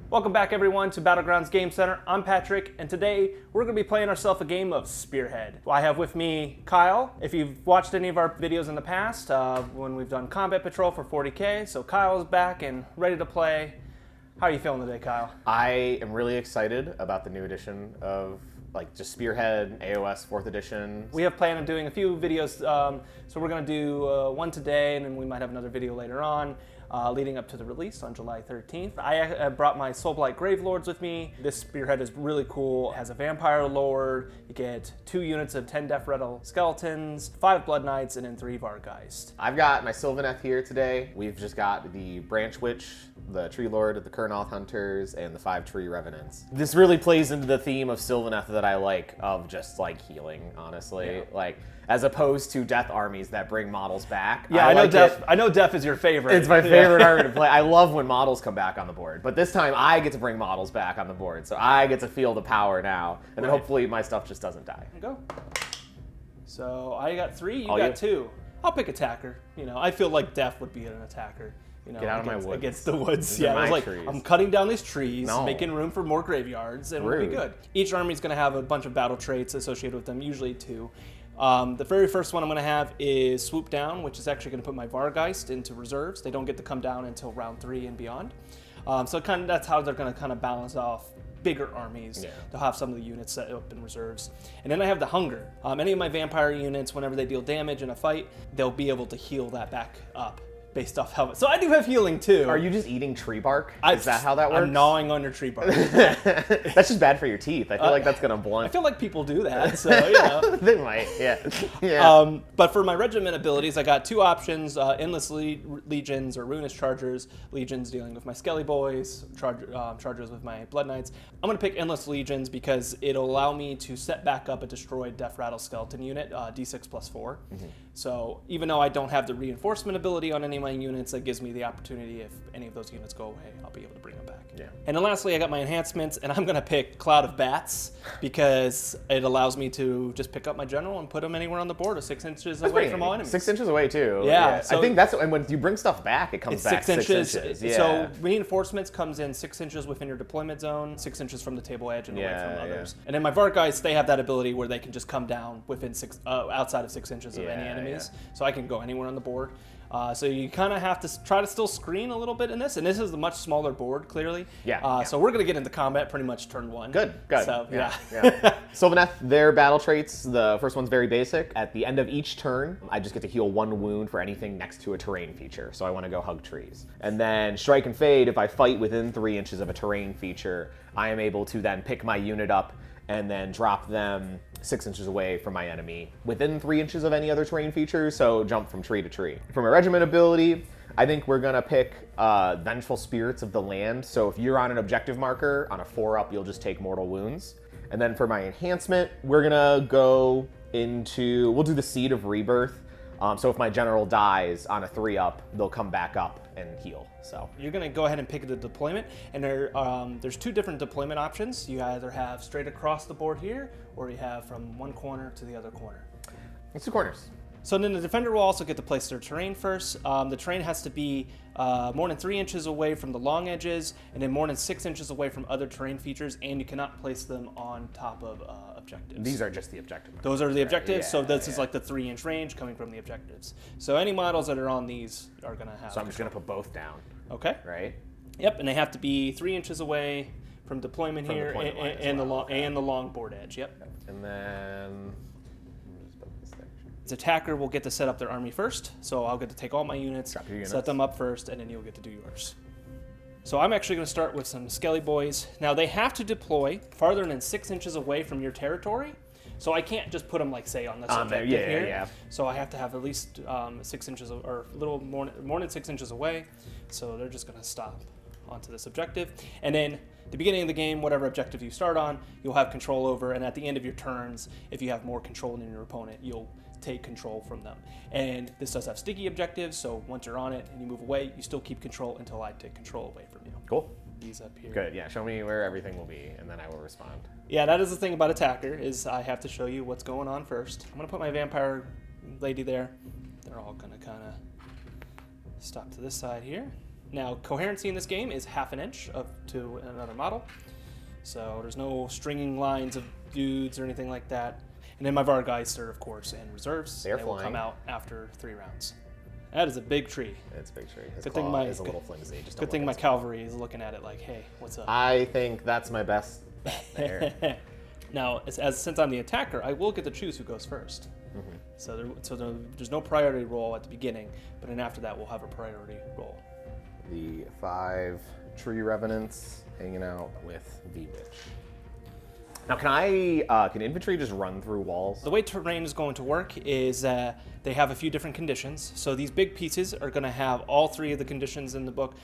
Welcome back everyone to Battlegrounds Game Center. I'm Patrick, and today we're going to be playing ourselves a game of Spearhead. I have with me Kyle. If you've watched any of our videos in the past, when we've done Combat Patrol for 40K, so Kyle is back and ready to play. How are you feeling today, Kyle? I am really excited about the new edition of just Spearhead, AOS 4th edition. We have planned on doing a few videos, so we're going to do one today, and then we might have another video later on. Leading up to the release on July 13th. I brought my Soulblight Gravelords with me. This Spearhead is really cool. It has a Vampire Lord. You get 2 units of 10 Death Rattle Skeletons, 5 Blood Knights, and then 3 Vargeist. I've got my Sylvaneth here today. We've just got the Branch Witch, the Tree Lord, the Kurnoth Hunters, and the 5 Tree Revenants. This really plays into the theme of Sylvaneth that I like, of just healing, honestly. Yeah. As opposed to death armies that bring models back. Yeah, I know Death is your favorite. It's my favorite army to play. I love when models come back on the board, but this time I get to bring models back on the board, so I get to feel the power now, and then hopefully my stuff just doesn't die. Go. So I got 3, you got 2. I'll pick attacker. I feel like Death would be an attacker. Get out of my woods. Against the woods. Yeah, I was trees. I'm cutting down these trees, making room for more graveyards, and we'll be good. Each army is going to have a bunch of battle traits associated with them, usually 2. The very first one I'm going to have is Swoop Down, which is actually going to put my Vargeist into reserves. They don't get to come down until round 3 and beyond. So that's how they're going to kind of balance off bigger armies. Yeah. They'll have some of the units set up in reserves. And then I have the Hunger. Any of my vampire units, whenever they deal damage in a fight, they'll be able to heal that back up. Based off how, so I do have healing too. Are you just eating tree bark? Is that how that works? I'm gnawing on your tree bark. That's just bad for your teeth. I feel like that's gonna blunt. I feel like people do that, so They might, yeah. But for my regiment abilities, I got 2 options: Endless Legions or Ruinous Chargers. Legions dealing with my Skelly Boys, Chargers with my Blood Knights. I'm gonna pick Endless Legions because it'll allow me to set back up a destroyed Death Rattle Skeleton unit, D6 + 4. Mm-hmm. So even though I don't have the reinforcement ability on any of my units, that gives me the opportunity, if any of those units go away, I'll be able to bring them back. Yeah. And then lastly, I got my enhancements, and I'm going to pick Cloud of Bats because it allows me to just pick up my general and put them anywhere on the board, 6 inches away from all enemies. 6 inches away too. Yeah. So I think that's, and when you bring stuff back, it comes back 6 inches. Yeah. So reinforcements comes in 6 inches within your deployment zone, 6 inches from the table edge and away from others. And then my Vargeist, they have that ability where they can just come down within outside of 6 inches of any enemies. Yeah. So I can go anywhere on the board. So you kind of have to try to still screen a little bit in this, and this is a much smaller board, clearly. So we're going to get into combat pretty much turn 1. Good. So, yeah. Sylvaneth, their battle traits, the first one's very basic. At the end of each turn, I just get to heal 1 wound for anything next to a terrain feature, so I want to go hug trees. And then Strike and Fade, if I fight within 3 inches of a terrain feature, I am able to then pick my unit up and then drop them 6 inches away from my enemy within 3 inches of any other terrain feature, so jump from tree to tree. For my regiment ability, I think we're gonna pick Vengeful Spirits of the Land. So if you're on an objective marker, on a 4-up, you'll just take mortal wounds. And then for my enhancement, we're gonna go into, we'll do the Seed of Rebirth. So if my general dies on a 3-up, they'll come back up and heal. So you're going to go ahead and pick the deployment, and there's 2 different deployment options. You either have straight across the board here, or you have from one corner to the other corner. It's 2 corners. So then the defender will also get to place their terrain first. The terrain has to be more than 3 inches away from the long edges, and then more than 6 inches away from other terrain features, and you cannot place them on top of objectives. These are just the objectives. Those are the objectives, so this is like the 3-inch range coming from the objectives. So any models that are on these are going to have... So I'm just going to put both down. Okay. Right? Yep, and they have to be 3 inches away from deployment here and the long board edge. Yep. And then... This attacker will get to set up their army first, so I'll get to take all my units, set them up first, and then you'll get to do yours. So I'm actually going to start with some Skelly Boys. Now they have to deploy farther than 6 inches away from your territory, so I can't just put them say on this objective here. Yeah. So I have to have at least 6 inches or a little more than 6 inches away. So they're just going to stop onto this objective, and then at the beginning of the game, whatever objective you start on, you'll have control over, and at the end of your turns, if you have more control than your opponent, you'll take control from them. And this does have sticky objectives, so once you're on it and you move away, you still keep control until I take control away from you. Cool. These up here. Good, yeah, show me where everything will be, and then I will respond. Yeah, that is the thing about attacker, is I have to show you what's going on first. I'm gonna put my vampire lady there. They're all gonna kinda stop to this side here. Now, coherency in this game is half an inch to another model. So there's no stringing lines of dudes or anything like that. And then my Vargeister, of course, and reserves. They will come out after 3 rounds. That is a big tree. It's a big tree. His good claw thing my, is a little flimsy. Just good thing my cavalry is looking at it like, hey, what's up? I think that's my best bet there. Now, since I'm the attacker, I will get to choose who goes first. So there's no priority roll at the beginning, but then after that, we'll have a priority roll. The 5 tree revenants hanging out with the witch. Now, can infantry just run through walls? The way terrain is going to work is they have a few different conditions. So these big pieces are going to have all 3 of the conditions in the book: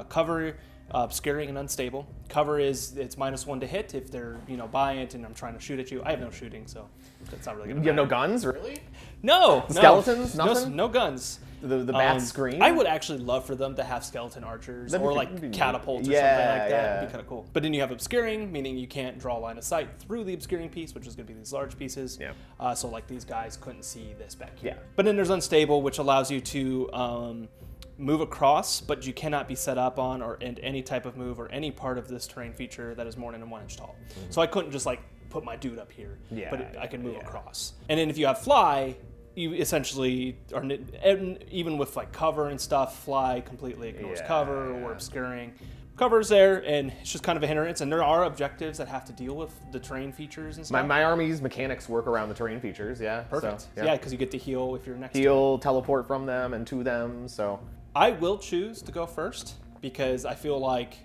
cover, obscuring, and unstable. Cover is it's -1 to hit if they're buoyant and I'm trying to shoot at you. I have no shooting, so that's not really going to You have no guns, really? No. Skeletons? Nothing? No guns. The bat scream? I would actually love for them to have skeleton archers or like catapults or something like that. It'd be kind of cool. But then you have obscuring, meaning you can't draw a line of sight through the obscuring piece, which is going to be these large pieces. Yeah. So like these guys couldn't see this back here. Yeah. But then there's unstable, which allows you to move across, but you cannot be set up on or in any type of move or any part of this terrain feature that is more than 1 inch tall. So I couldn't just like put my dude up here, but I can move across. And then if you have fly, you essentially are, even with like cover and stuff, fly completely ignores cover or obscuring. Cover's there, and it's just kind of a hindrance, and there are objectives that have to deal with the terrain features and stuff. My army's mechanics work around the terrain features, yeah. Perfect. So, yeah, because you get to heal if you're next to heal, teleport from them and to them, so. I will choose to go first, because I feel like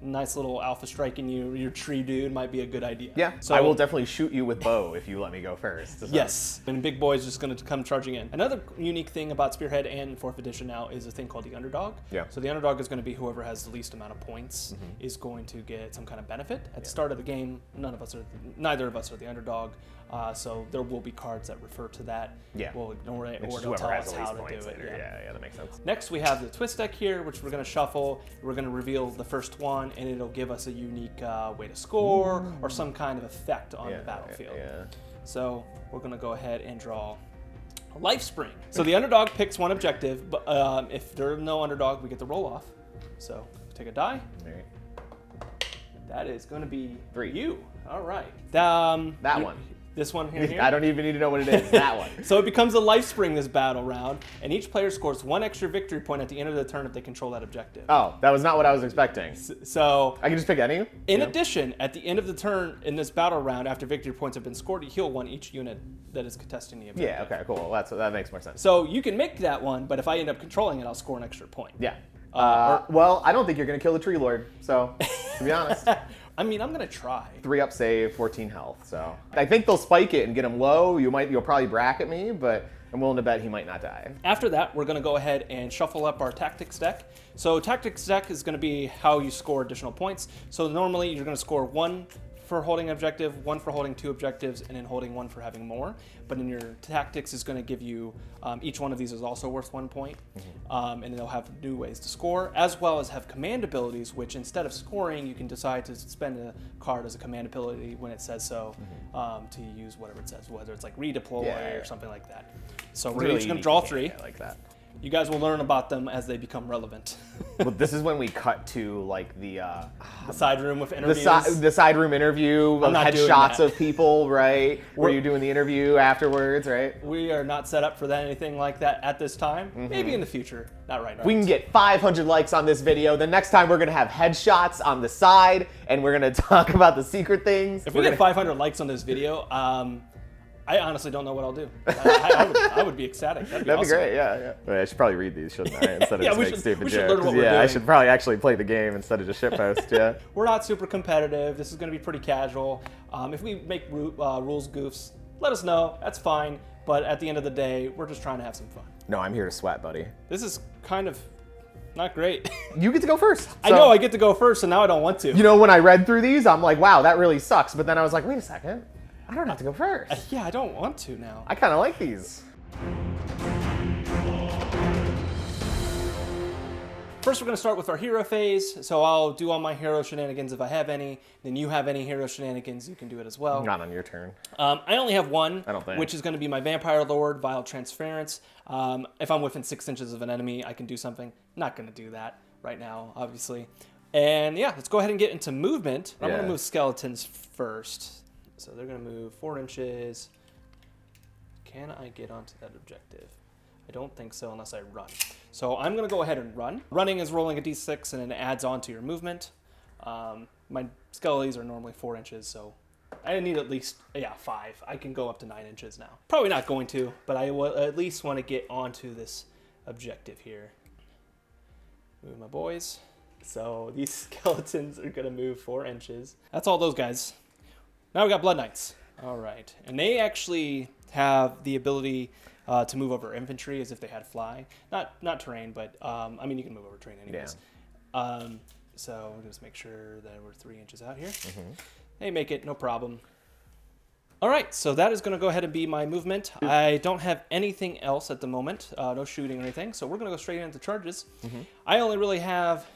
nice little alpha striking your tree dude might be a good idea. Yeah, so I will definitely shoot you with bow if you let me go first. So. Yes, and Big Boy's just going to come charging in. Another unique thing about Spearhead and 4th edition now is a thing called the underdog. Yeah. So the underdog is going to be whoever has the least amount of points is going to get some kind of benefit. At the start of the game, neither of us are the underdog, so there will be cards that refer to that. Yeah. We'll ignore it, or they'll tell us how to do it. Yeah, that makes sense. Next, we have the twist deck here, which we're going to shuffle. We're going to reveal the first one, and it'll give us a unique way to score or some kind of effect on the battlefield. So we're going to go ahead and draw a Life Spring. So the underdog picks one objective, but if there's no underdog, we get to roll off. So take a die. All right. That is going to be 3. You. All right. That one. This one here? I don't even need to know what it is. That one. So it becomes a Life Spring this battle round, and each player scores 1 extra victory point at the end of the turn if they control that objective. Oh, that was not what I was expecting. So I can just pick any? In addition, at the end of the turn in this battle round, after victory points have been scored, you heal 1 each unit that is contesting the objective. Yeah, okay, cool. That makes more sense. So you can make that one, but if I end up controlling it, I'll score an extra point. Yeah. Well, I don't think you're going to kill the Tree Lord, so, to be honest. I mean, I'm going to try. 3 up save, 14 health, so. I think they'll spike it and get him low. You'll probably bracket me, but I'm willing to bet he might not die. After that, we're going to go ahead and shuffle up our tactics deck. So tactics deck is going to be how you score additional points. So normally you're going to score 1 for holding an objective, 1 for holding 2 objectives, and then holding 1 for having more. But in your tactics is going to give you, each one of these is also worth 1 point. And they'll have new ways to score, as well as have command abilities, which instead of scoring, you can decide to spend a card as a command ability when it says so, to use whatever it says, whether it's like redeploy or something like that. So we're each going to draw 3. I like that. You guys will learn about them as they become relevant. Well, this is when we cut to like the side room with interviews. The side room interview, headshots of people, right? Where you're doing the interview afterwards, right? We are not set up for that, anything like that at this time. Maybe in the future, not right now. We can get 500 likes on this video. The next time we're gonna have headshots on the side, and we're gonna talk about the secret things. If we get 500 likes on this video, I honestly don't know what I'll do. I would be ecstatic. That'd be awesome. Great, yeah. But I should probably read these, shouldn't I? Instead of just make stupid jokes. Learn what we're doing. I should probably actually play the game instead of just shitpost, yeah. We're not super competitive. This is going to be pretty casual. If we make rules goofs, let us know. That's fine. But at the end of the day, we're just trying to have some fun. No, I'm here to sweat, buddy. This is kind of not great. You get to go first. So, I know I get to go first, and now I don't want to. You know, when I read through these, I'm like, wow, that really sucks. But then I was like, wait a second. I don't have to go first. Yeah, I don't want to now. I kind of like these. First, we're going to start with our hero phase. So I'll do all my hero shenanigans if I have any. Then you have any hero shenanigans, you can do it as well. Not on your turn. I only have one, I don't think. Which is going to be my Vampire Lord, Vile Transference. If I'm within 6 inches of an enemy, I can do something. Not going to do that. right now, obviously. And yeah, let's go ahead and get into movement. I'm going to move skeletons first. So they're going to move 4 inches. Can I get onto that objective? I don't think so unless I run. So I'm going to go ahead and run. Running is rolling a d6 and it adds on to your movement. My skellies are normally 4 inches, so I need at least, 5. I can go up to 9 inches now. Probably not going to, but I will at least want to get onto this objective here. Move my boys. So these skeletons are going to move 4 inches. That's all those guys. Now we got Blood Knights. All right. And they actually have the ability to move over infantry as if they had fly. Not terrain, but I mean, you can move over terrain anyways. Yeah. So we'll just make sure that we're 3 inches out here. They make it, no problem. All right, so that is going to go ahead and be my movement. I don't have anything else at the moment, no shooting or anything, so we're going to go straight into charges. I only really have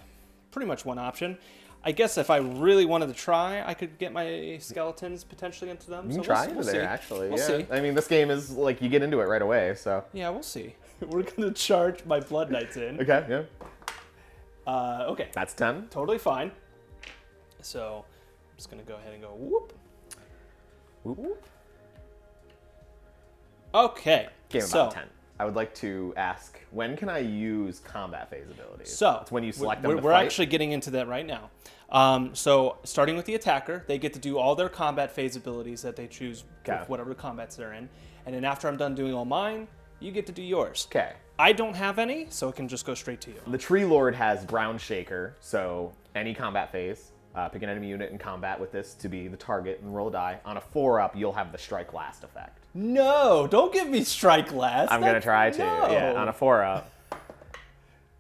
pretty much one option. I guess if I really wanted to try, I could get my skeletons potentially into them. You can try into there, actually. We'll see. I mean, this game is like you get into it right away, so. Yeah, we'll see. We're going to charge my Blood Knights in. Okay, yeah. Okay. That's 10. Totally fine. So I'm just going to go ahead and go whoop. Whoop, whoop. Okay. Game about 10. I would like to ask, when can I use combat phase abilities? So it's when you select them to we're fight? actually getting into that right now. So starting with the attacker, they get to do all their combat phase abilities that they choose with whatever combats they're in. And then after I'm done doing all mine, you get to do yours. Okay. I don't have any, so it can just go straight to you. The Tree Lord has Ground Shaker, so any combat phase, pick an enemy unit in combat with this to be the target and roll a die. On a 4-up, you'll have the Strike Last effect. No, don't give me Strike Last. I'm going to try to. No. Yeah, on a 4-up.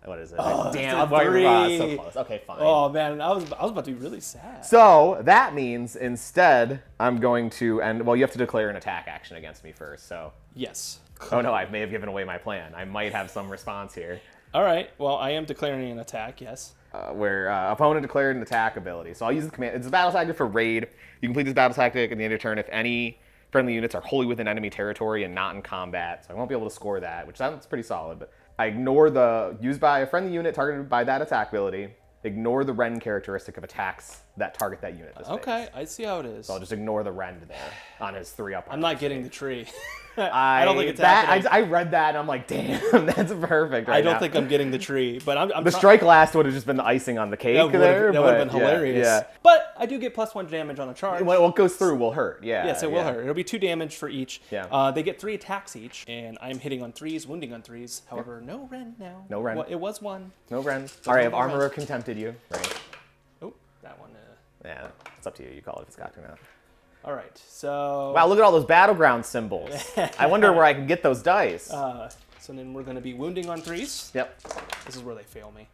What is it? Oh, damn, it's a 3. So close. Okay, fine. Oh, man, I was about to be really sad. So that means instead, I'm going to well, you have to declare an attack action against me first, so. Yes. Oh no, I may have given away my plan. I might have some response here. All right, well, I am declaring an attack, yes. Where opponent declared an attack ability. So I'll use the command. It's a battle tactic for raid. You complete this battle tactic at the end of your turn if any friendly units are wholly within enemy territory and not in combat. So I won't be able to score that, which sounds pretty solid. But I ignore the used by a friendly unit targeted by that attack ability. Ignore the rend characteristic of attacks that target that unit. Okay, I see how it is. So I'll just ignore the rend there on his 3-up. I'm not getting the tree. I don't think it's happening. I read that and I'm like, damn, that's perfect. Right I don't think I'm getting the tree, but I'm the Strike Last would have just been the icing on the cake there. That would have been hilarious. Yeah. But I do get +1 damage on a charge. What goes through will hurt. Yeah. Yes, it will hurt. It'll be 2 damage for each. Yeah. They get 3 attacks each, and I'm hitting on 3s, wounding on 3s. However, no rend now. No rend. Well, it was 1. No rend. All right, I have Armor of Contempted you. Right. Oh, that one. Yeah, it's up to you. You call it if it's got to now. All right, so... Wow, look at all those battleground symbols. I wonder where I can get those dice. So then we're going to be wounding on 3s. Yep. This is where they fail me.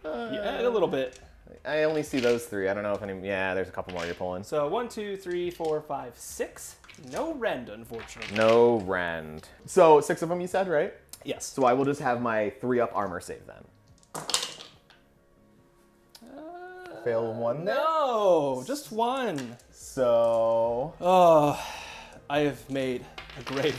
Yeah, a little bit. I only see those 3. I don't know if any... Yeah, there's a couple more you're pulling. So 1, 2, 3, 4, 5, 6. No rend, unfortunately. No rend. So 6 of them you said, right? Yes. So I will just have my 3-up armor save then. Fail 1 there? No, just 1. So... Oh, I have made a grave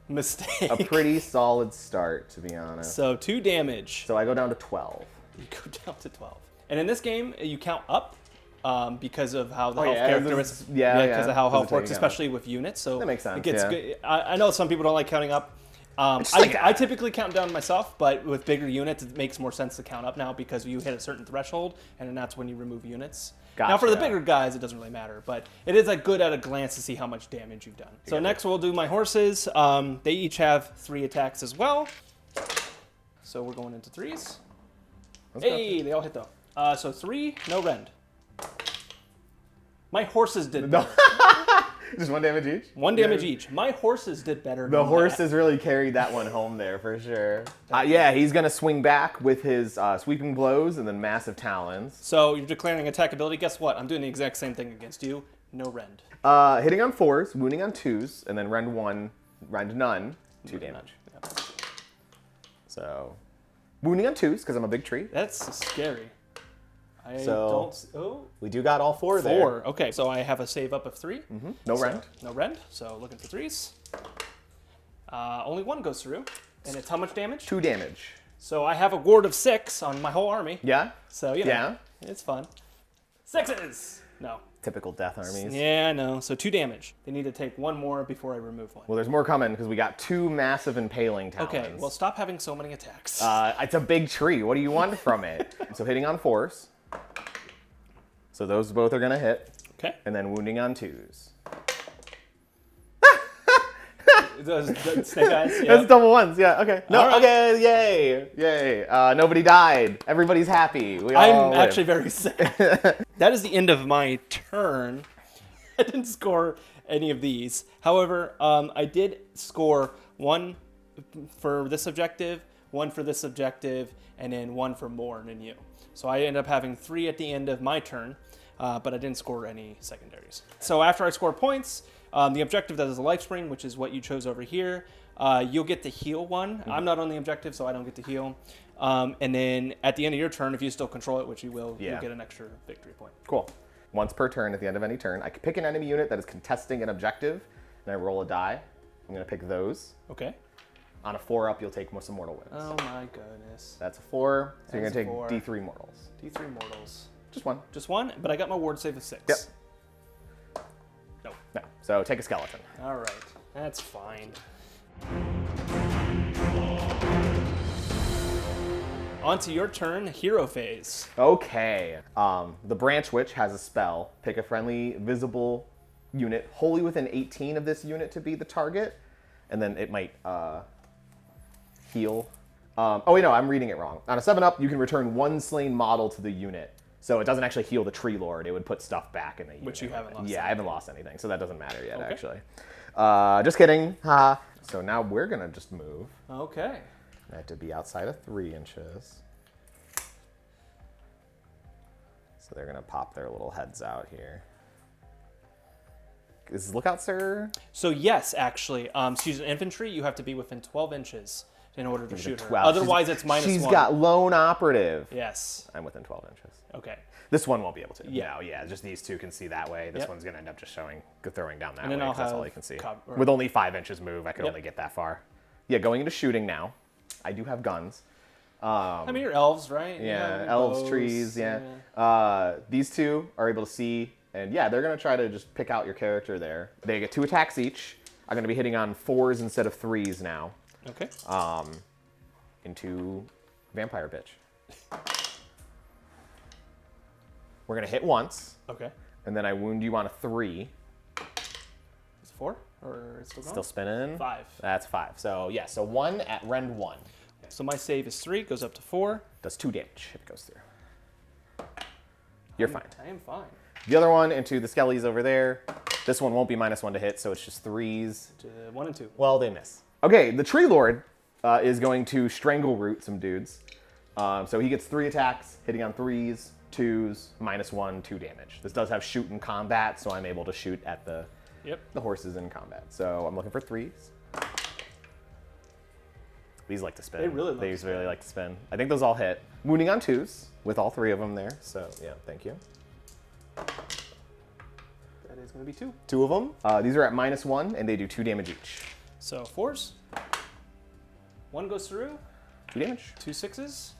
mistake. A pretty solid start, to be honest. So 2 damage. So I go down to 12. You go down to 12. And in this game, you count up because of how the health characteristics... because of how health works, especially with units. So that makes sense, it gets good. I know some people don't like counting up. I typically count down myself, but with bigger units, it makes more sense to count up now because you hit a certain threshold, and then that's when you remove units. Gotcha. Now, for the bigger guys, it doesn't really matter, but it is like good at a glance to see how much damage you've done. So next, we'll do my horses. They each have 3 attacks as well. So we're going into 3s. Hey, they all hit though. So 3, no rend. My horses did better. Just 1 damage each? 1 damage each. My horses did better. The horses really carried that one home there for sure. Yeah, he's going to swing back with his sweeping blows and then massive talons. So you're declaring attack ability. Guess what? I'm doing the exact same thing against you. No rend. Hitting on 4s, wounding on 2s, and then rend 1, rend none, 2 damage. Yep. So, wounding on 2s because I'm a big tree. That's scary. We do got all 4 there. 4. Okay, so I have a save up of 3. No rend. No rend. So looking for 3s. Only 1 goes through, and it's how much damage? 2 damage. So I have a ward of 6 on my whole army. Yeah? So, you know, it's fun. 6s! No. Typical death armies. Yeah, I know. So 2 damage. They need to take 1 more before I remove 1. Well, there's more coming because we got 2 massive impaling talons. Okay, well, stop having so many attacks. It's a big tree. What do you want from it? So hitting on 4s. So those both are going to hit. Okay. And then wounding on 2s. Those snake eyes? Yep. That's double 1s, yeah, okay. No, All right. okay, yay, yay. Nobody died. Everybody's happy. I'm actually very sad. That is the end of my turn. I didn't score any of these. However, I did score 1 for this objective, 1 for this objective, and then 1 for Morn and you. So I ended up having 3 at the end of my turn, but I didn't score any secondaries. So after I score points, the objective that is the life spring, which is what you chose over here, you'll get to heal 1. I'm not on the objective, so I don't get to heal. And then at the end of your turn, if you still control it, which you will, you'll get an extra victory point. Cool. Once per turn at the end of any turn, I can pick an enemy unit that is contesting an objective, and I roll a die. I'm going to pick those. Okay. On a 4-up, you'll take some mortal wounds. Oh my goodness. That's a 4, so you're going to take 4. D3 mortals. D3 mortals. Just 1. Just 1, but I got my ward save of 6. Yep. No. No. So take a skeleton. All right. That's fine. On to your turn, hero phase. Okay. The Branch Witch has a spell. Pick a friendly visible unit wholly within 18 of this unit to be the target, and then it might heal. Oh wait, no, I'm reading it wrong. On a 7-up, you can return 1 slain model to the unit. So it doesn't actually heal the Tree Lord. It would put stuff back in the unit. Which you haven't lost. Yeah, I haven't lost anything, so that doesn't matter yet, Okay. actually. Just kidding. So now we're going to just move. Okay. I have to be outside of 3 inches. So they're going to pop their little heads out here. Is Lookout Sir? So yes, actually, she's an infantry. You have to be within 12 inches in order to shoot her. 12. Otherwise, it's -1. She's got lone operative. Yes. I'm within 12 inches. Okay. This one won't be able to. Yeah. No, yeah, just these 2 can see that way. This Yep. one's going to end up just throwing down that And way, then I'll 'cause that's all have you can see. or- With only 5 inches move, I could Yep. only get that far. Yeah, going into shooting now. I do have guns. I mean, you're elves, right? Yeah, You have elves, bows, trees, yeah. These 2 are able to see, and yeah, they're going to try to just pick out your character there. They get 2 attacks each. I'm going to be hitting on 4s instead of 3s now. Okay. Into Vampire Bitch. We're going to hit once, Okay. and then I wound you on a 3. Is it 4? Or it's still going? Still spinning. 5. That's 5. So yeah, so 1 at rend 1. So my save is 3, goes up to 4. Does 2 damage if it goes through. You're fine. I am fine. The other one into the Skellies over there. This one won't be -1 to hit, so it's just 3s. To 1 and 2. Well, they miss. Okay, the Tree Lord is going to strangle root some dudes. So he gets 3 attacks, hitting on 3s, 2s, -1, 2 damage. This does have shoot in combat, so I'm able to shoot at the horses in combat. So I'm looking for 3s. These like to spin. They really like to spin. I think those all hit. Wounding on 2s with all 3 of them there. So yeah, thank you. That is going to be 2. 2 of them. These are at -1, and they do 2 damage each. So 4s. 1 goes through. 2 damage. 2 6s.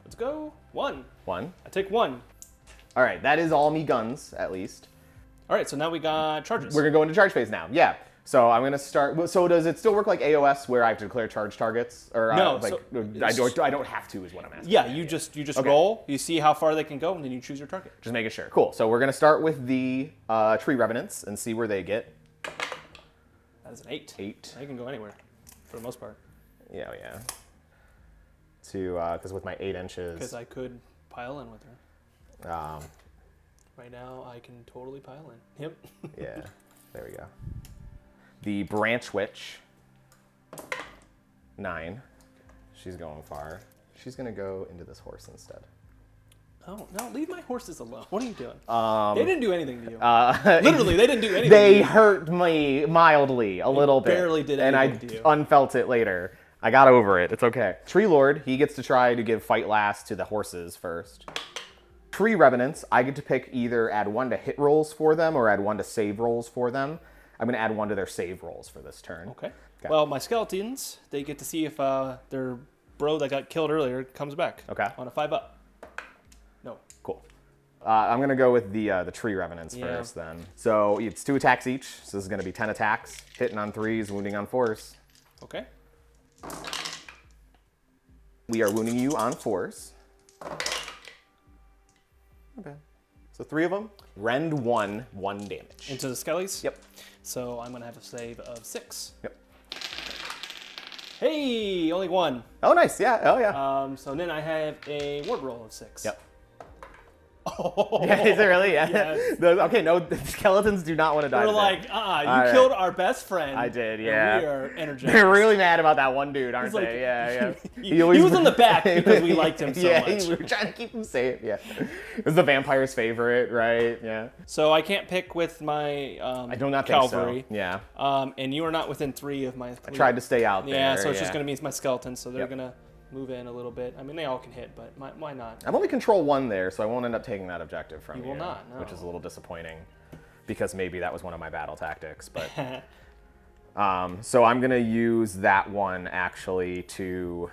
Let's go. 1. 1. I take 1. All right, that is all me guns, at least. All right, so now we got charges. We're going to go into charge phase now. Yeah. So I'm going to start. So does it still work like AOS where I have to declare charge targets? Or No, I don't have to is what I'm asking. Yeah, you just roll. You see how far they can go, and then you choose your target. Just making sure. Cool. So we're going to start with the Tree Revenants and see where they get. That is an 8. 8. They can go anywhere, for the most part. Yeah, yeah. Because with my 8 inches. Because I could pile in with her. Right now, I can totally pile in. Yep. Yeah. There we go. The Branch Witch. 9. She's going far. She's going to go into this horse instead. Oh, no, leave my horses alone. What are you doing? They didn't do anything to you. Literally, they didn't do anything They to you. hurt me mildly, a little bit. barely did and anything to you. I unfelt it later. I got over it. It's okay. Tree Lord, he gets to try to give fight last to the horses first. Tree Revenants, I get to pick either add 1 to hit rolls for them or add 1 to save rolls for them. I'm going to add 1 to their save rolls for this turn. Okay. Well, my skeletons, they get to see if they're bro that got killed earlier comes back. Okay. On a 5-up. No. Cool. I'm going to go with the Tree Revenants first then. So it's 2 attacks each. So this is going to be 10 attacks. Hitting on 3s, wounding on 4s. Okay. We are wounding you on 4s. Okay. So 3 of them. Rend 1, 1 damage. Into the skellies? Yep. So I'm going to have a save of 6. Yep. Hey, only 1. Oh, nice. Yeah. Oh, yeah. So then I have a ward roll of 6. Yep. Oh. Yeah, is it really? Yeah. Yes. Okay, no, the skeletons do not want to die. We're today. like, you killed our best friend. I did, and yeah. we are energized. They're really mad about that one dude, aren't like, they? Yeah. He was in the back because we liked him so much. We were trying to keep him safe. Yeah. It was the vampire's favorite, right? Yeah. So I can't pick with my I do not cavalry. think so. Yeah. And you are not within 3 of my. I tried to stay out there. Yeah, so it's just going to be my skeletons. So they're Yep. going to move in a little bit. I mean, they all can hit, but why not? I'm only control 1 there, so I won't end up taking that objective from you. You will not, no. Which is a little disappointing, because maybe that was one of my battle tactics. But so I'm gonna use that one actually to.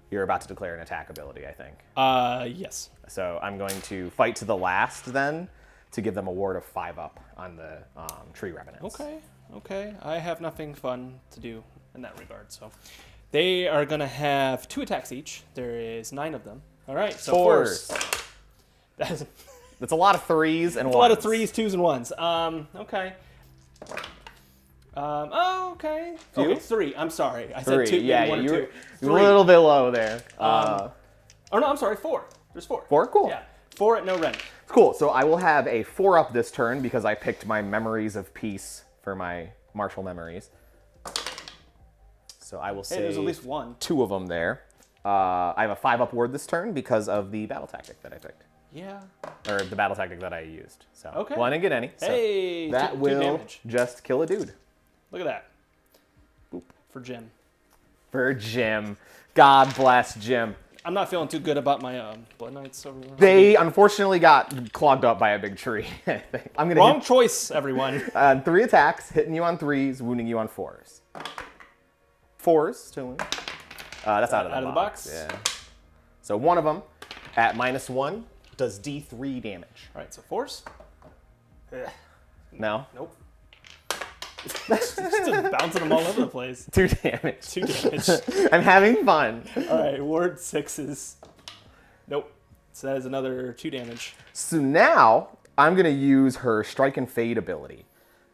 You're about to declare an attack ability, I think. Yes. So I'm going to fight to the last then, to give them a ward of 5-up on the Tree Revenants. Okay. I have nothing fun to do in that regard. So they are going to have 2 attacks each. There is 9 of them. All right. So 4s. That's a lot of 3s and 1s. A lot of 3s, 2s, and 1s. Okay. Okay. Two? Okay, 3. I'm sorry. I 3. said 2. Yeah, maybe 1 you or were 2. a little bit low there. Oh, no, I'm sorry. 4. There's 4. 4? Cool. Yeah. 4 at no rend. Cool. So I will have a 4-up this turn because I picked my Memories of Peace for my martial memories. So I will say Hey, there's at least 1. 2 of them there. I have a 5-up ward this turn because of the battle tactic that I picked. Yeah. Or the battle tactic that I used. So Okay. Well, I didn't get any. So Hey, that 2 will damage. just kill a dude. Look at that. Boop. For Jim. For Jim. God bless Jim. I'm not feeling too good about my Blood Knights over there. They unfortunately got clogged up by a big tree. I think. I'm gonna Wrong choice, everyone. 3 attacks, hitting you on 3s, wounding you on 4s. 4s, still wound. That's out of the box. Yeah. So one of them at -1 does D3 damage. All right, so 4s. No. Nope. Just bouncing them all over the place. 2 damage. 2 damage. I'm having fun. All right, ward 6s. Nope. So that is another 2 damage. So now I'm gonna use her Strike and Fade ability.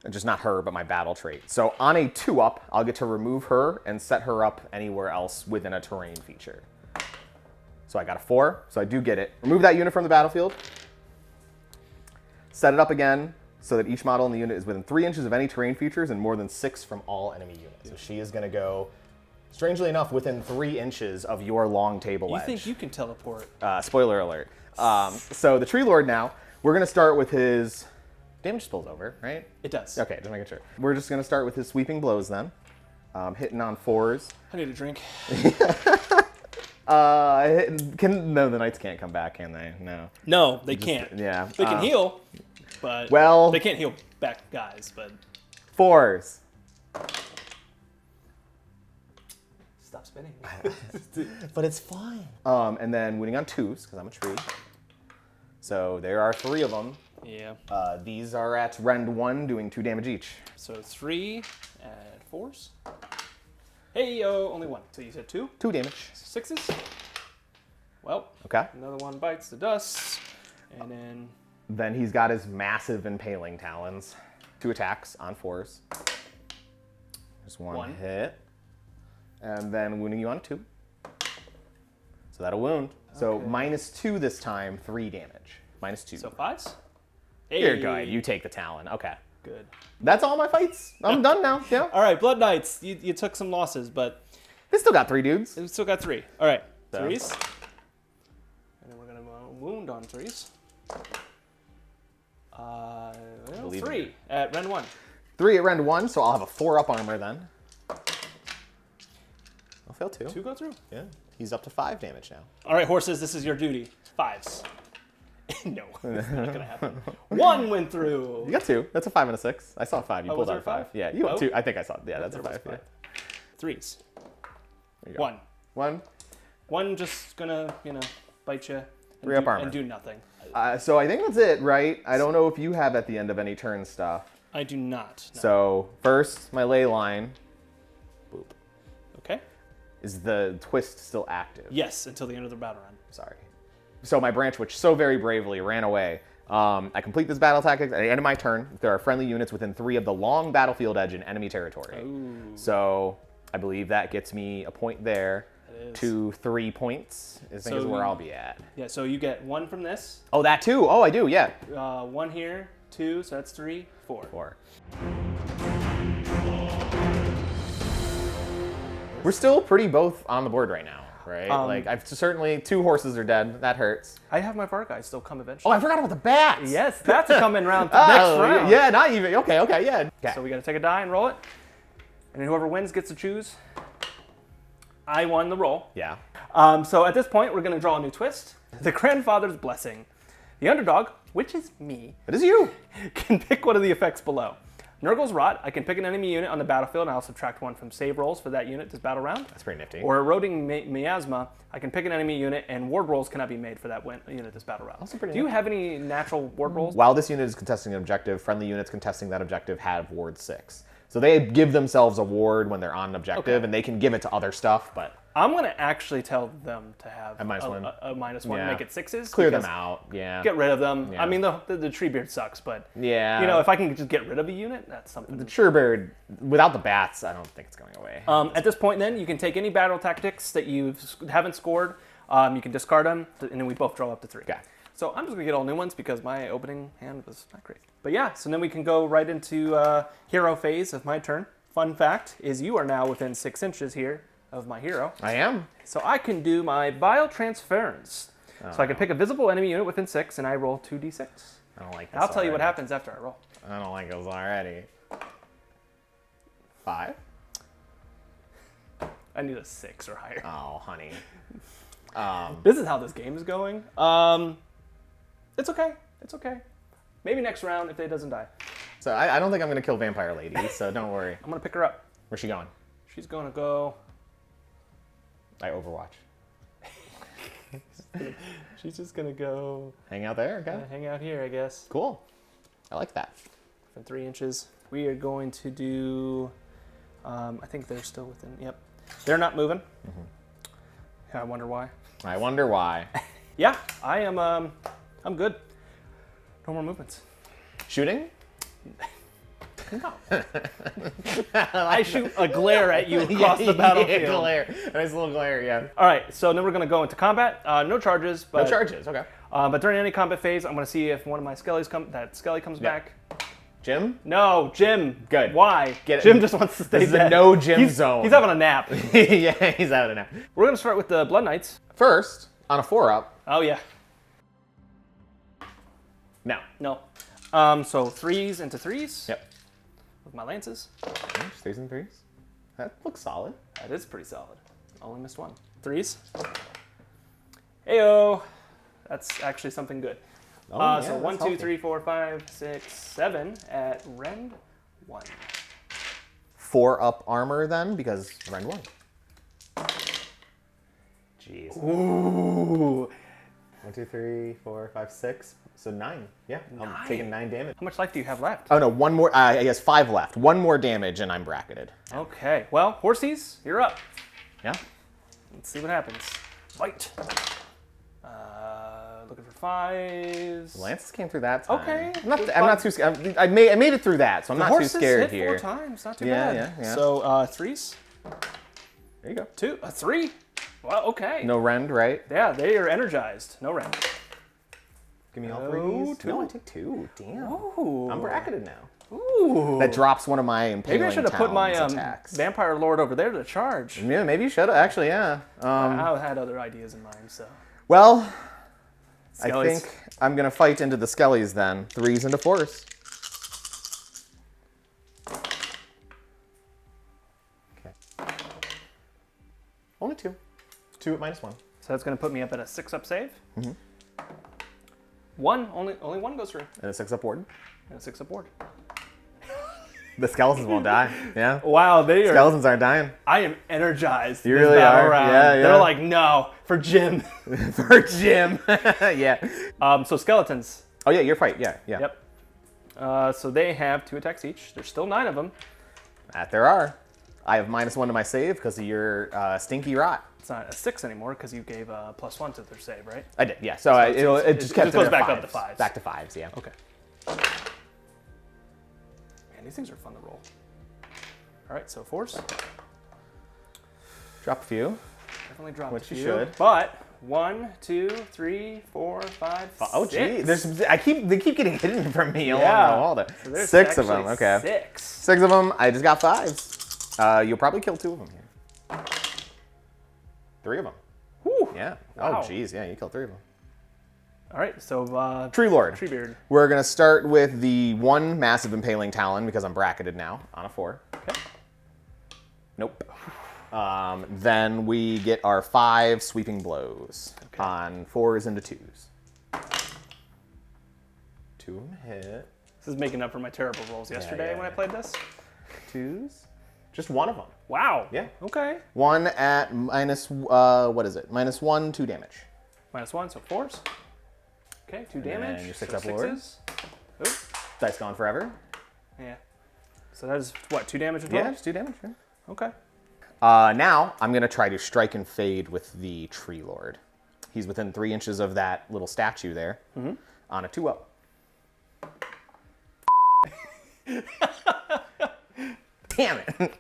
And just not her, but my battle trait. So on a 2-up, I'll get to remove her and set her up anywhere else within a terrain feature. So I got a 4, so I do get it. Remove that unit from the battlefield. Set it up again so that each model in the unit is within 3 inches of any terrain features and more than 6 from all enemy units. So she is gonna go, strangely enough, within 3 inches of your long table You edge. think you can teleport? Spoiler alert. So the Tree Lord now, we're gonna start with his damage spills over, right? It does. Okay, just making sure. We're just gonna start with his sweeping blows then. Hitting on 4s. I need a drink. No, the knights can't come back, can they? No. No, they can't. Yeah. They can heal, but well, they can't heal back guys, but 4s. stop spinning. But it's fine. And then winning on 2s, because I'm a tree. So there are 3 of them. Yeah. These are at rend 1, doing 2 damage each. So 3 at 4s. Hey, yo, only 1. So you said 2? 2 damage. 6s. Well, Okay. another one bites the dust, and then Then he's got his massive impaling talons. 2 attacks on 4s. Just one hit. And then wounding you on 2. So that'll wound. So -2 this time, 3 damage. -2. so 5s. Hey. You're good. You take the talon. Okay. Good. That's all my fights. I'm done now. Yeah. All right, Blood Knights. You took some losses, but They still got 3 dudes. we still got 3. All right, So. 3s. And then we're gonna wound on 3s. Believe in 3 at rend 1. 3 at rend 1, so I'll have a 4-up armor then. I'll fail 2. 2 go through. Yeah. He's up to 5 damage now. All right, horses. This is your duty. 5s. No, it's not gonna happen. 1 went through. You got 2. That's a 5 and a 6. I saw 5. You Oh, pulled was out there a a 5. Yeah, you got Oh. 2. I think I saw. Yeah, that's a There was 5. Yeah. Threes. There you go. One. One just gonna, bite you. 3 up armor. And do nothing. So I think that's it, right? I don't know if you have at the end of any turn stuff. I do not. No. So first, my ley line. Boop. Okay. Is the twist still active? Yes, until the end of the battle round. Sorry. So my branch, which so very bravely ran away. I complete this battle tactic at the end of my turn if there are friendly units within 3 of the long battlefield edge in enemy territory. Ooh. So I believe that gets me a point there. To 3 points, I think is where I'll be at. Yeah, so you get 1 from this. Oh, that too? Oh, I do, yeah. 1 here, 2, so that's 3, 4. 4. We're still pretty both on the board right now, right? Like, I've certainly, 2 horses are dead. That hurts. I have my fart guys still come eventually. Oh, I forgot about the bats. Yes, that's coming round next round. Yeah, not even. Okay, yeah. Okay. So we got to take a die and roll it. And then whoever wins gets to choose. I won the roll. Yeah. So at this point, we're going to draw a new twist. The Grandfather's Blessing. The underdog, which is me, It is you. can pick one of the effects below. Nurgle's Rot, I can pick an enemy unit on the battlefield, and I'll subtract 1 from save rolls for that unit this battle round. That's pretty nifty. Or Eroding Miasma, I can pick an enemy unit, and ward rolls cannot be made for that unit this battle round. Also pretty Do you have any natural ward rolls? While this unit is contesting an objective, friendly units contesting that objective have ward 6. So they give themselves a ward when they're on an objective, and they can give it to other stuff, but... I'm going to actually tell them to have a -1, -1 make it 6s. Clear them out, yeah. Get rid of them. Yeah. I mean, the Treebeard sucks, but yeah, if I can just get rid of a unit, that's something. The Treebeard, without the bats, I don't think it's going away. At this point, then, you can take any battle tactics that you haven't scored. You can discard them, and then we both draw up to 3. Okay. So I'm just going to get all new ones because my opening hand was not great. But yeah, so then we can go right into hero phase of my turn. Fun fact is you are now within 6 inches here of my hero. I am. So I can do my Vile Transference. So I can pick a visible enemy unit within 6, and I roll 2d6. I don't like this. I'll tell you what happens after I roll. I don't like this already. 5? I need a 6 or higher. Oh, honey. This is how this game is going. It's okay. It's okay. Maybe next round if they doesn't die. So I don't think I'm going to kill Vampire Lady, so don't worry. I'm going to pick her up. Where's she going? She's going to go... I Overwatch. She's just going to go... Hang out there, okay. Hang out here, I guess. Cool. I like that. From 3 inches. We are going to do... I think they're still within... Yep. They're not moving. I wonder why. I wonder why. Yeah, I am... I'm good. No more movements. Shooting? No. I shoot a glare at you across the battlefield. Yeah, glare. A nice little glare, yeah. All right, so then we're going to go into combat. No charges. But, no charges, okay. But during any combat phase, I'm going to see if one of my Skellies Skelly comes back. Jim? No, Jim. Good. Why? Get it. Jim just wants to stay This is dead. a no Jim zone. He's having a nap. Yeah, he's having a nap. We're going to start with the Blood Knights. First, on a 4-up. Oh, yeah. No. No. So 3s into 3s. Yep. With my lances. Stays in 3s. That looks solid. That is pretty solid. Only missed 1. 3s. Heyo. That's actually something good. Oh, yeah, so that's 1, 2, healthy. 3, 4, 5, 6, 7 at Rend 1. 4-up armor then, because Rend 1. Jeez. Ooh. 1, 2, 3, 4, 5, 6. So 9. Yeah, I'm 9. taking 9 damage. How much life do you have left? Oh no, 1 more. I guess 5 left. 1 more damage and I'm bracketed. Okay. Well, Horsies, you're up. Yeah. Let's see what happens. Fight. Looking for 5s. Lances came through that time. Okay. I'm not too scared. I made it through that, so I'm not too Horses scared hit here. 4 times. Not too Yeah, bad. yeah. So 3s. There you go. 2. 3. Well, okay. No Rend, right? Yeah, they are energized. No Rend. Give me all No, 3s. 2. No, I take 2. Damn. Ooh. I'm bracketed now. Ooh. That drops one of my impaling Maybe I should have put my attacks. Vampire Lord over there to charge. Yeah, maybe you should have. Actually, yeah. I had other ideas in mind, so. Well, I Skellies. think I'm going to fight into the Skellies then. 3s into 4s. Okay. Only 2. 2 at -1. So that's going to put me up at a 6-up save. Only one goes through. And a 6-up ward. And a 6-up board. The skeletons won't die. Yeah. Wow, they are. Skeletons aren't dying. I am energized. You this really battle are. round. Yeah. They're like, no, for Jim. For Jim. Yeah. So skeletons. Oh yeah, your fight. Yeah. Yep. So they have 2 attacks each. There's still 9 of them. That there are. I have -1 to my save because of your stinky rot. It's not a 6 anymore because you gave +1 to their save, right? I did. Yeah. So, it just kept it goes it back at up to 5s. Back to 5s. Yeah. Okay. Man, these things are fun to roll. All right, so 4s. Drop a few. Definitely drop Which a few. you should. But 1, 2, 3, 4, 5, 6. Oh gee, they keep getting hidden from me. Yeah. All the So there's 6 of them. actually Okay. 6. 6 of them. I just got 5s. You'll probably kill 2 of them here. 3 of them. Whew. Yeah. Wow. Oh geez, yeah, you killed 3 of them. All right, so Tree Lord. Treebeard. We're gonna start with the 1 massive impaling talon because I'm bracketed now on a 4. Okay. Nope. Then we get our 5 sweeping blows on 4s into 2s. 2 of them hit. This is making up for my terrible rolls yesterday when I played this. 2s. Just 1 of them. Wow. Yeah. Okay. 1 at minus, what is it? -1, 2 damage. -1, so 4s. Okay, 2 damage. then your 6 so up lord. 6s. Oops. Dice gone forever. Yeah. So that is what, 2 damage in total? Yeah, just 2 damage. Yeah. Okay. Now I'm gonna try to strike and fade with the Tree Lord. He's within 3 inches of that little statue there. On a 2-up. Damn it.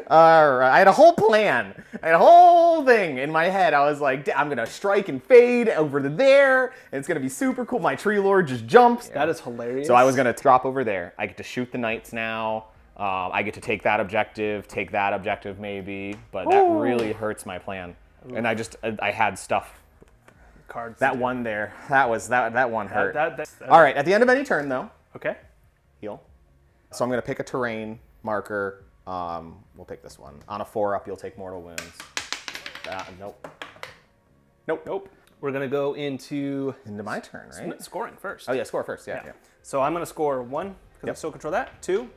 All right. I had a whole plan. I had a whole thing in my head. I was like, I'm going to strike and fade over to there, and it's going to be super cool. My Tree Lord just jumps. That is hilarious. So I was going to drop over there. I get to shoot the knights now. I get to take that objective maybe, but that really hurts my plan. Ooh. And I had stuff. Cards. That one there, that one hurt. That All right, at the end of any turn though. Okay. Heal. So I'm going to pick a terrain marker. We'll pick this one. On a 4-up, you'll take mortal wounds. Nope. Nope. We're going to go into my turn, right? Scoring first. Oh yeah, score first. Yeah. So I'm going to score 1 because I still control that. 2,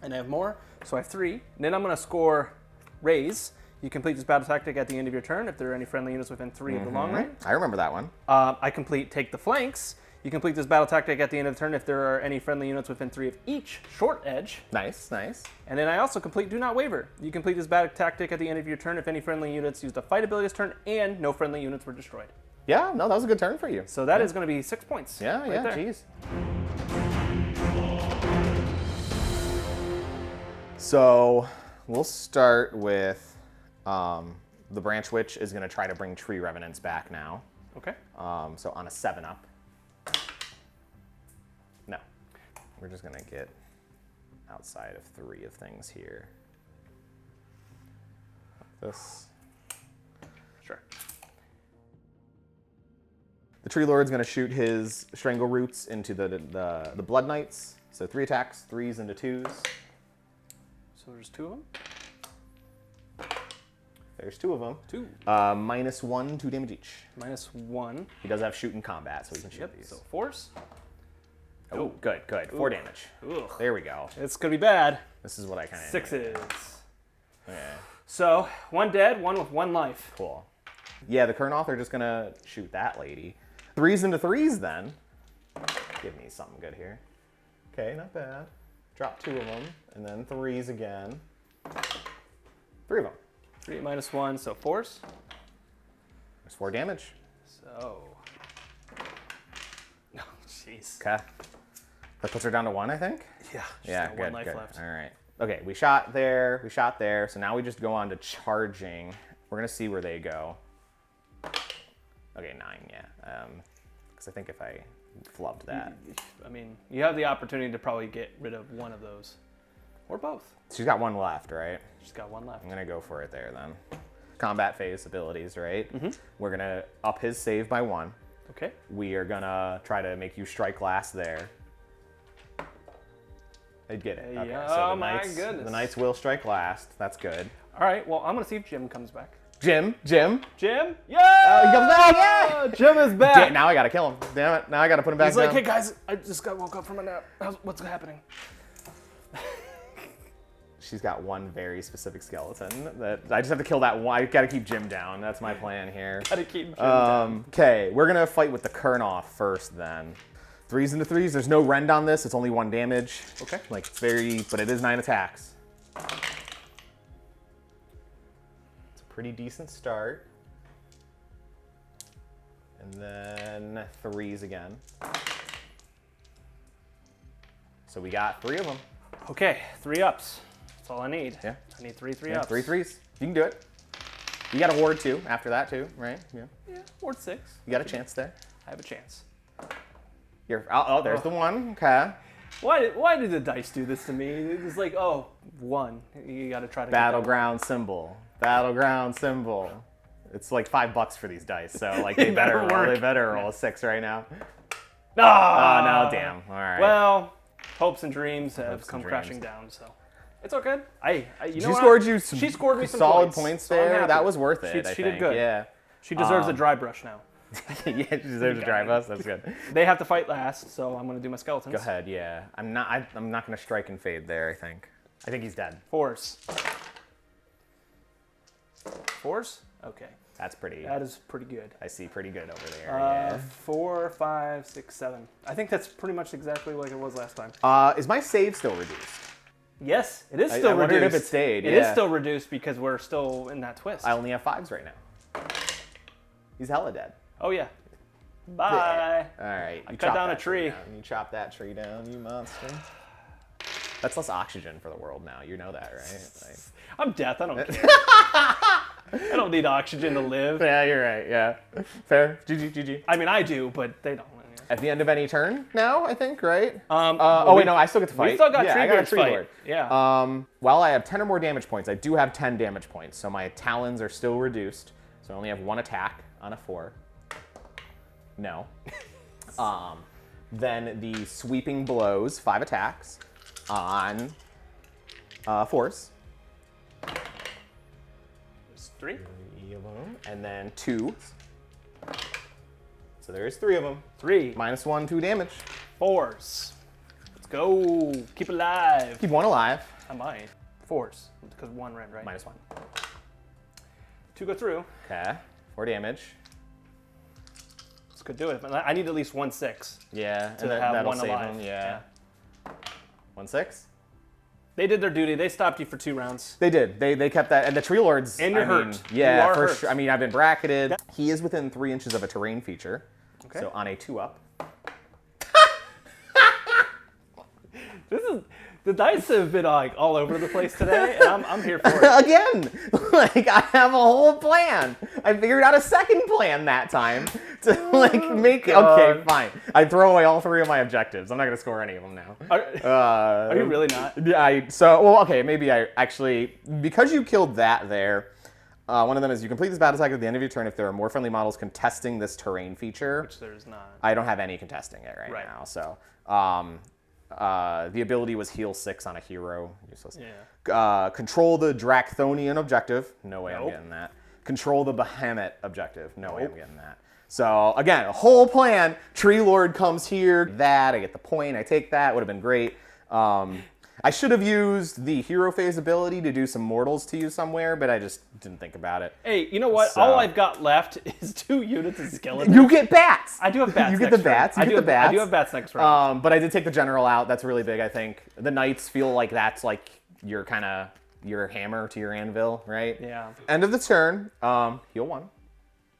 and I have more, so I have 3. And then I'm going to score raise. You complete this battle tactic at the end of your turn if there are any friendly units within 3 of the long range. I remember that one. I complete take the flanks. You complete this battle tactic at the end of the turn if there are any friendly units within 3 of each short edge. Nice. And then I also complete Do Not Waver. You complete this battle tactic at the end of your turn if any friendly units used a fight ability this turn and no friendly units were destroyed. Yeah, no, that was a good turn for you. So that is going to be 6 points. Yeah, there. Jeez. So we'll start with the Branch Witch is going to try to bring Tree Revenants back now. Okay. So on a 7-up. No. We're just going to get outside of 3 of things here. This. Sure. The Tree Lord's going to shoot his Strangle Roots into the Blood Knights. So 3 attacks, 3s into 2s. So there's 2 of them? There's 2 of them. 2. -1, 2 damage each. -1. He does have shoot in combat, so he can shoot these. So 4s. Oh, good. 4 damage. Ugh. There we go. It's going to be bad. This is what I kind of 6s. Okay. So 1 dead, 1 with 1 life. Cool. Yeah, the current author just going to shoot that lady. 3s into 3s then. Give me something good here. Okay, not bad. Drop 2 of them, and then 3s again. 3 of them. 3 -1, so 4s. There's 4 damage. So. Oh, jeez. Okay. That puts her down to 1, I think? Yeah. Yeah, got good, 1 life good. left. All right. Okay, we shot there, so now we just go on to charging. We're going to see where they go. Okay, 9, yeah. Because I think if I flubbed that. I mean, you have the opportunity to probably get rid of 1 of those. Or both. She's got 1 left, right? She's got 1 left. I'm going to go for it there then. Combat phase abilities, right? Mm-hmm. We're going to up his save by 1. Okay. We are going to try to make you strike last there. I'd get it. Okay, Yeah. so Oh my goodness. The Knights will strike last. That's good. All right, well, I'm going to see if Jim comes back. Jim? Jim? Oh, he comes back! Yeah! Jim is back! Now I gotta kill him. Damn it. Now I gotta put him back He's down. like, hey guys, I just woke up from a nap. What's happening? She's got one very specific skeleton that I just have to kill that one. I gotta keep Jim down. That's my plan here. Gotta keep Jim down. Okay, we're gonna fight with the Kurnoth first then. 3s into 3s. There's no rend on this. It's only 1 damage. Okay. Like it's very, but it is 9 attacks. It's a pretty decent start. And then 3s again. So we got 3 of them. Okay, 3 ups. That's all I need. Yeah. I need 3 Yeah, ups. 3 3s. You can do it. You got a ward too after that too, right? Yeah. Yeah, ward 6. You got a chance there. I have a chance. There's the 1. Okay. Why did the dice do this to me? It's like, oh, 1. You gotta try to Battleground symbol. Battleground symbol. It's like $5 for these dice, so like they better roll a 6 right now. Ah! Oh no, damn. All right. Well, hopes and dreams have come crashing down, so it's okay. She scored you some she scored me some solid points there. So that was worth it. She did good. Yeah. She deserves a dry brush now. Yeah, she deserves a dry brush. That's good. They have to fight last, so I'm gonna do my skeletons. Go ahead. Yeah. I'm not gonna strike and fade there. I think he's dead. 4s. 4s? Okay. That's pretty. That is pretty good. I see pretty good over there. Yeah. 4, 5, 6, 7. I think that's pretty much exactly like it was last time. Is my save still reduced? Yes, it is still reduced. I wondered if it stayed. It is still reduced because we're still in that twist. I only have 5s right now. He's hella dead. Oh yeah. Bye. All right. I cut down a tree. You chop that tree down, you monster. That's less oxygen for the world now. You know that, right? Like... I'm death. I don't care. I don't need oxygen to live. Yeah, you're right. Yeah. Fair. GG. I mean, I do, but they don't. At the end of any turn now, I think, right? Wait, no, I still get to fight. We still got I got a tree fight. lord. Yeah. While I have 10 or more damage points, I do have 10 damage points, so my talons are still reduced. So I only have 1 attack on a 4. No. Then the sweeping blows, 5 attacks on 4s. There's 3. 3 of them, and then 2. So there's 3 of them. 3. -1, 2 damage. 4s. Let's go. Keep it alive. Keep 1 alive. I might. 4s, because 1 red, right? -1. 2 go through. Okay. 4 damage. This could do it. But I need at least 1 6. Yeah, to have that'll 1 save alive. him. Yeah. 1 6. They did their duty. They stopped you for 2 rounds. They did. They kept that. And the tree lords. And you're hurt. Yeah, you are for hurt. sure. I mean, I've been bracketed. Yeah. He is within 3 inches of a terrain feature. Okay. So on a 2-up. The dice have been like all over the place today, and I'm here for it. Again, like I have a whole plan. I figured out a second plan that time to like make. God. Okay, fine. I throw away all 3 of my objectives. I'm not gonna score any of them now. Are you really not? Yeah. Okay. Maybe I actually, because you killed that there. One of them is you complete this battle attack at the end of your turn if there are more friendly models contesting this terrain feature. Which there's not. I don't have any contesting it right now. So the ability was heal 6 on a hero. Useless. Yeah. Control the Dracthonian objective. No way Nope. I'm getting that. Control the Behemoth objective. No way I'm getting that. So again, a whole plan. Tree Lord comes here. That I get the point. I take that. Would have been great. I should have used the hero phase ability to do some mortals to you somewhere, but I just didn't think about it. Hey, you know what? So- All I've got left is 2 units of skeletons. You get bats. I do have bats. You get next the bats. round. You get the bats. I do have bats next round. But I did take the general out. That's really big, I think. The knights feel like that's like your hammer to your anvil, right? Yeah. End of the turn. Heal 1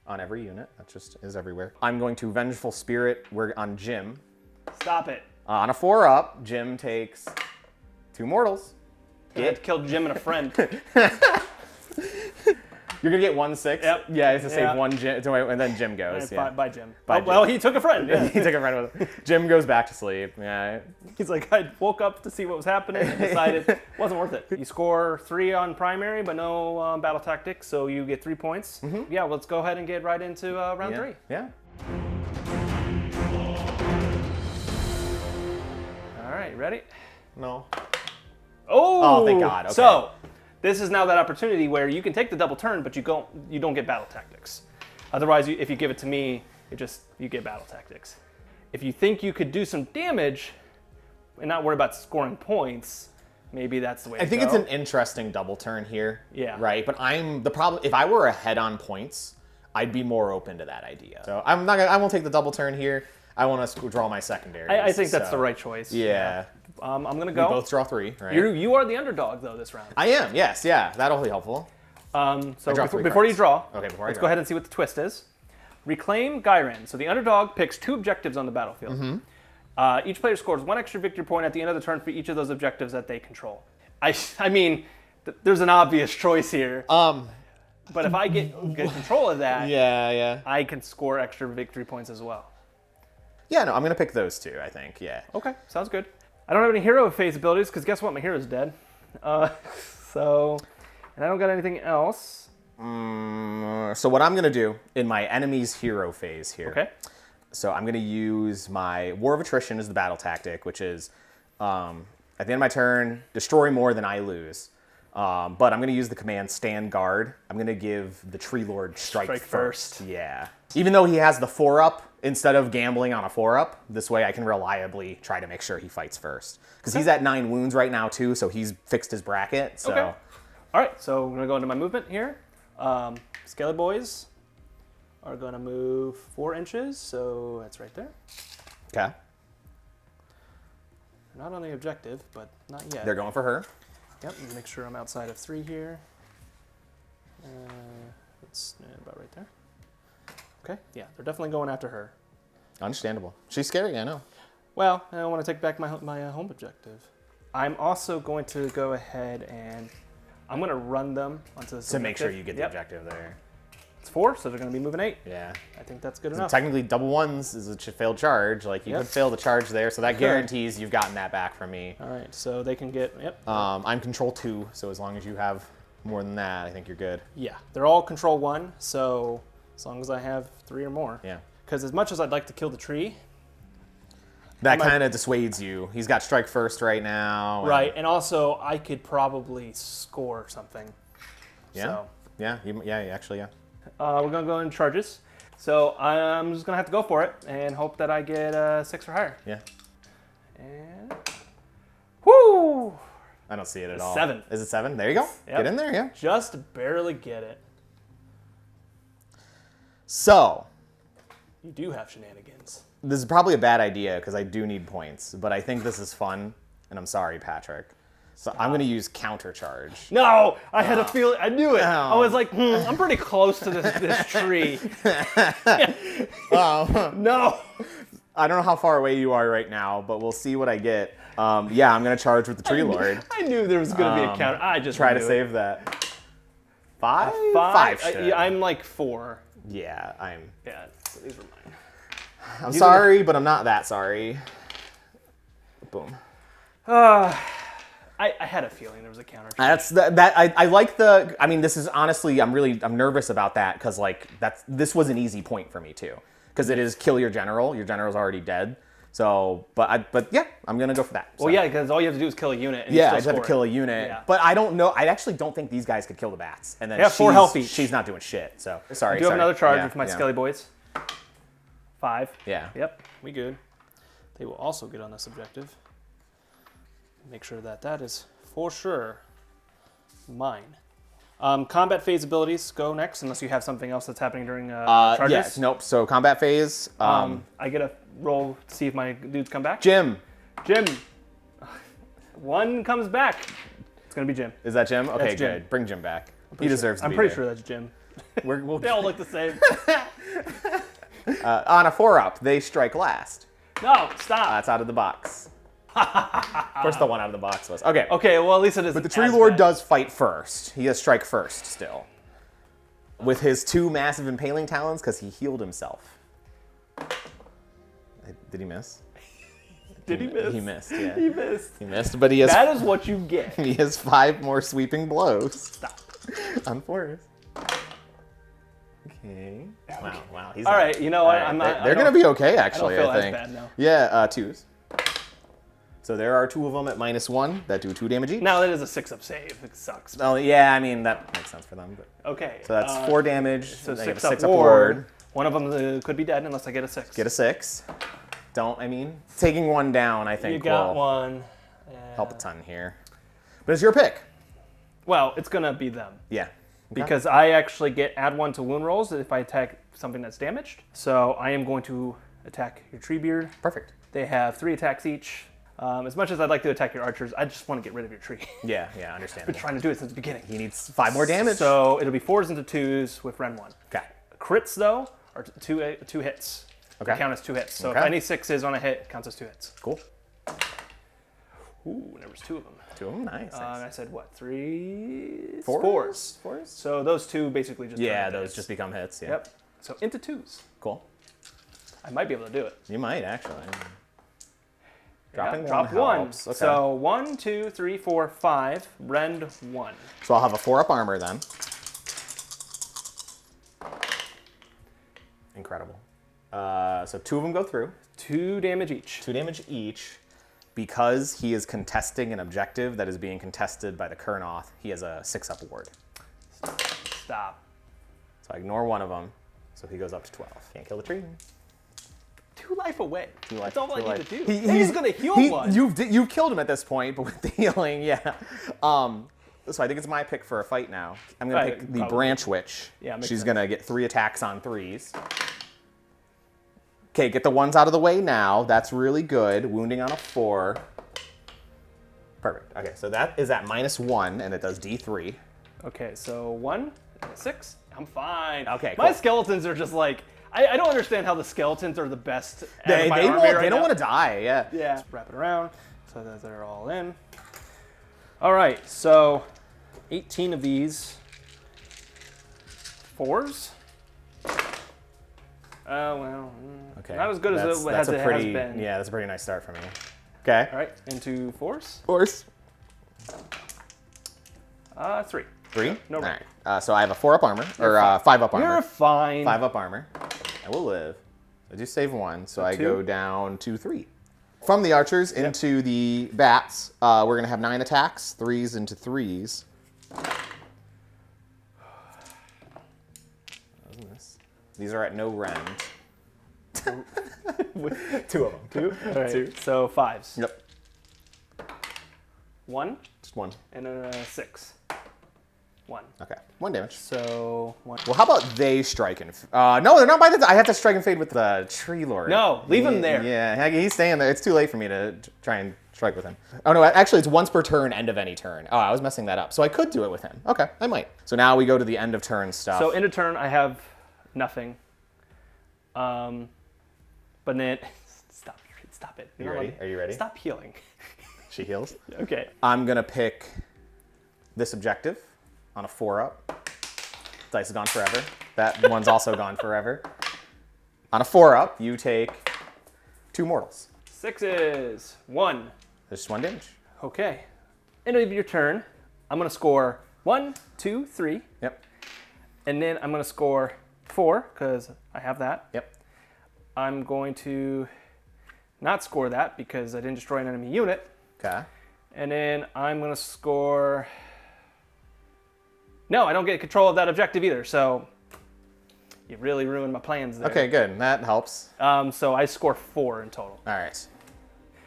on every unit. That just is everywhere. I'm going to Vengeful Spirit. We're on Jim. Stop it. On a 4-up, Jim takes 2 mortals. I had to kill Jim and a friend. You're gonna get 1 6. Yep. Yeah, it's to save Yeah. 1 Jim, and then Jim goes. Yeah. Bye, Jim. Bye, Oh, well, Jim. he took a friend. Yeah. He took a friend with him. Jim goes back to sleep. Yeah. He's like, I woke up to see what was happening and decided it wasn't worth it. You score 3 on primary, but no battle tactics, so you get 3 points. Mm-hmm. Yeah, let's go ahead and get right into round 3. Yeah. All right, ready? No. Oh, thank God. Okay. So, this is now that opportunity where you can take the double turn, but you don't get battle tactics. Otherwise, if you give it to me, you get battle tactics. If you think you could do some damage and not worry about scoring points, maybe that's the way I think it's an interesting double turn here. Yeah. Right? But the problem, if I were ahead on points, I'd be more open to that idea. So I won't take the double turn here. I want to draw my secondary. I think that's the right choice. Yeah. I'm going to go. We both draw 3, right? You are the underdog, though, this round. I am, yes, yeah. That'll be helpful. So before you draw, let's go ahead and see what the twist is. Reclaim Gyran. So the underdog picks 2 objectives on the battlefield. Each player scores 1 extra victory point at the end of the turn for each of those objectives that they control. I mean, there's an obvious choice here. But if I get control of that, I can score extra victory points as well. Yeah, no, I'm going to pick those 2, I think, yeah. Okay, sounds good. I don't have any hero phase abilities, because guess what? My hero's dead. And I don't got anything else. So what I'm going to do in my enemy's hero phase here. Okay. So I'm going to use my War of Attrition as the battle tactic, which is at the end of my turn, destroy more than I lose. But I'm going to use the command Stand Guard. I'm going to give the Tree Lord strike first. Yeah. Even though he has the 4-up, instead of gambling on a 4-up, this way I can reliably try to make sure he fights first. Because he's at 9 wounds right now, too, so he's fixed his bracket. So. Okay. All right, so I'm going to go into my movement here. Skelly Boys are going to move 4 inches, so that's right there. Okay. Not on the objective, but not yet. They're going for her. Yep, make sure I'm outside of 3 here. It's about right there. Okay, yeah, they're definitely going after her. Understandable. She's scary, I know. Well, I want to take back my home objective. I'm also going to go ahead and I'm going to run them onto this to make sure you get the objective there. It's 4, so they're going to be moving 8. Yeah. I think that's good enough. Technically, double 1s is a failed charge. Like, you could fail the charge there, so that guarantees you've gotten that back from me. All right, so they can get, I'm control 2, so as long as you have more than that, I think you're good. Yeah, they're all control 1, so as long as I have 3 or more. Yeah. Because as much as I'd like to kill the tree, that kind of dissuades you. He's got strike first right now. Right, and also I could probably score something. Yeah? So. Yeah, actually, yeah. We're going to go in charges. So I'm just going to have to go for it and hope that I get 6 or higher. Yeah. And whoo! I don't see it at all. 7. Is it 7? There you go. Yep. Get in there, yeah. Just barely get it. So. You do have shenanigans. This is probably a bad idea because I do need points, but I think this is fun, and I'm sorry, Patrick. So I'm going to use counter charge. No, I had a feeling. I knew it. I was like, I'm pretty close to this tree. No. I don't know how far away you are right now, but we'll see what I get. Yeah, I'm going to charge with the Tree Lord. I knew there was going to be a counter. I just try to save that. 5? 5. I'm like 4. Yeah, Yeah, so these were mine. I'm sorry, but I'm not that sorry. Boom. I had a feeling there was a counter. I like the. I mean, this is honestly, I'm nervous about that because like this was an easy point for me too, because it is kill your general. Your general's already dead. So, but yeah, I'm gonna go for that. So. Well, yeah, because all you have to do is kill a unit. And I just have to kill a unit. Yeah. But I don't know. I actually don't think these guys could kill the bats. And then they have 4 health each. She's not doing shit. So sorry. I do have another charge with my Skelly Boys. 5. Yeah. Yep. We good. They will also get on this objective. Make sure that is for sure mine. Combat phase abilities go next, unless you have something else that's happening during charges. Yes. Nope. So combat phase. I get a roll to see if my dudes come back. Jim. 1 comes back. It's gonna be Jim. Is that Jim? Okay, that's Jim. good. Bring Jim back. He deserves to be I'm pretty there. sure that's Jim. They all look the same. On a 4-up, they strike last. No, stop. That's out of the box. Of course, the one out of the box was. Okay. Okay, well, at least it is. But the Tree Lord does fight first. He has strike first still. With his 2 massive impaling talons, because he healed himself. Did he miss? Did he miss? He missed, yeah. He missed. He missed, but he has... That is what you get. He has 5 more sweeping blows. Stop. On 4s. Okay. Wow. He's all right, you know what? They're going to be okay, actually, I think. As bad now. Yeah, 2s. So there are 2 of them at -1 that do 2 damage each. Now that is a 6-up save. It sucks. Oh yeah, I mean that makes sense for them. But. Okay. So that's 4 damage. So they 6-up have a 6-up ward. One of them could be dead unless I get a 6. Get a 6. Taking 1 down, I think. You got 1. Help a ton here. But it's your pick. Well, it's going to be them. Yeah. Because I actually add 1 to wound rolls if I attack something that's damaged. So I am going to attack your Treebeard. Perfect. They have 3 attacks each. As much as I'd like to attack your archers, I just want to get rid of your tree. Yeah, I understand. I've been trying to do it since the beginning. He needs 5 more damage. So it'll be 4s into 2s with Ren 1. Okay. Crits, though, are 2 hits. Okay. They count as 2 hits. So if any 6s on a hit, it counts as 2 hits. Cool. Ooh, there was 2 of them. 2 of them, nice. I said what? 3? 4s? 4s. So those 2 basically just those just become hits. Yeah. Yep. So into 2s. Cool. I might be able to do it. You might actually. Dropping drop 1. Okay. So 1, 2, 3, 4, 5. Rend 1. So I'll have a 4-up armor then. Incredible. So 2 of them go through. 2 damage each. 2 damage each. Because he is contesting an objective that is being contested by the Kurnoth, he has a 6-up ward. Stop. So I ignore 1 of them. So he goes up to 12. Can't kill the tree. 2 life away. That's all I need to do. He's going to heal 1. You've killed him at this point, but with the healing, yeah. So I think it's my pick for a fight now. I'm going to pick the probably. Branch Witch. Yeah, makes She's sense. going to get 3 attacks on 3s. Okay, get the 1s out of the way now. That's really good. Wounding on a 4. Perfect. Okay, so that is at -1, and it does D3. Okay, so 1, 6. I'm fine. Okay, My cool. skeletons are just like, I don't understand how the skeletons are the best. They don't want to die, yeah. Yeah. Just wrap it around so that they're all in. All right, so 18 of these 4s. Oh, well, Okay. not as good as it has been. Yeah, that's a pretty nice start for me. Okay. All right, into 4s. 4s. 3. 3? No. All right. So I have a 4-up armor, or 5-up armor. You're fine. 5-up armor. I will live. I do save 1, so I 2. go down to 3. From the archers into the bats, we're going to have 9 attacks, 3s into 3s. These are at no rend. 2 of them. 2? All right, 2. so 5s. Yep. 1. Just 1. And a 6. 1. Okay. 1 damage. So 1. Well, how about they strike and... no, they're not by the... I have to strike and fade with the Tree Lord. No, leave him there. Yeah, he's staying there. It's too late for me to try and strike with him. Oh, no, actually, it's once per turn, end of any turn. Oh, I was messing that up. So I could do it with him. Okay, I might. So now we go to the end of turn stuff. So end of turn, I have nothing. But then... Stop it. You ready? Are you ready? Stop healing. She heals. Okay. I'm going to pick this objective on a 4-up. Dice is gone forever. That one's also gone forever. On a 4-up, you take 2 mortals. 6s. 1. There's just 1 damage. Okay. End of your turn, I'm going to score 1, 2, 3. Yep. And then I'm going to score 4, because I have that. Yep. I'm going to not score that, because I didn't destroy an enemy unit. Okay. And then I'm going to score... No, I don't get control of that objective either, so you really ruined my plans there. Okay, good. That helps. So I score 4 in total. All right.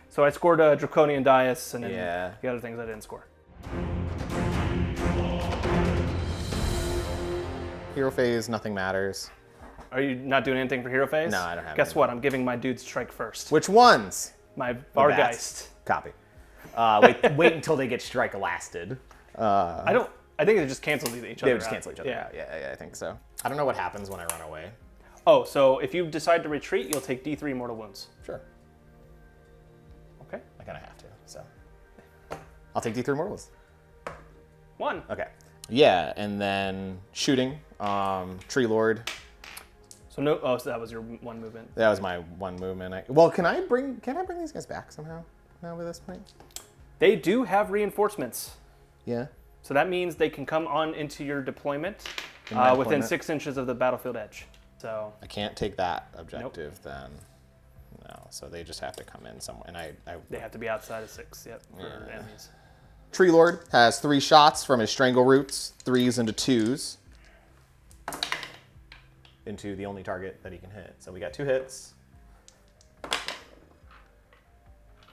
So I scored a Draconian Dais, and then the other things I didn't score. Hero phase, nothing matters. Are you not doing anything for hero phase? No, I don't have Guess anything. what? I'm giving my dude strike first. Which ones? My The Vargeist. bats. Copy. Wait until they get strike lasted. I think they just cancel each other They just out. cancel each other out. Yeah, I think so. I don't know what happens when I run away. Oh, so if you decide to retreat, you'll take D3 mortal wounds. Sure. Okay. I kind of have to, so. I'll take D3 mortals. 1. Okay. Yeah, and then shooting, Tree Lord. So no. Oh, so that was your 1 movement. That was my 1 movement. Well, can I bring these guys back somehow? Now at this point. They do have reinforcements. Yeah. So that means they can come on into your deployment within 6 inches of the battlefield edge. So I can't take that objective then. No, so they just have to come in somewhere, and they have to be outside of 6. Yep. For enemies. Tree Lord has 3 shots from his Strangle Roots, 3s into 2s. Into the only target that he can hit. So we got 2 hits.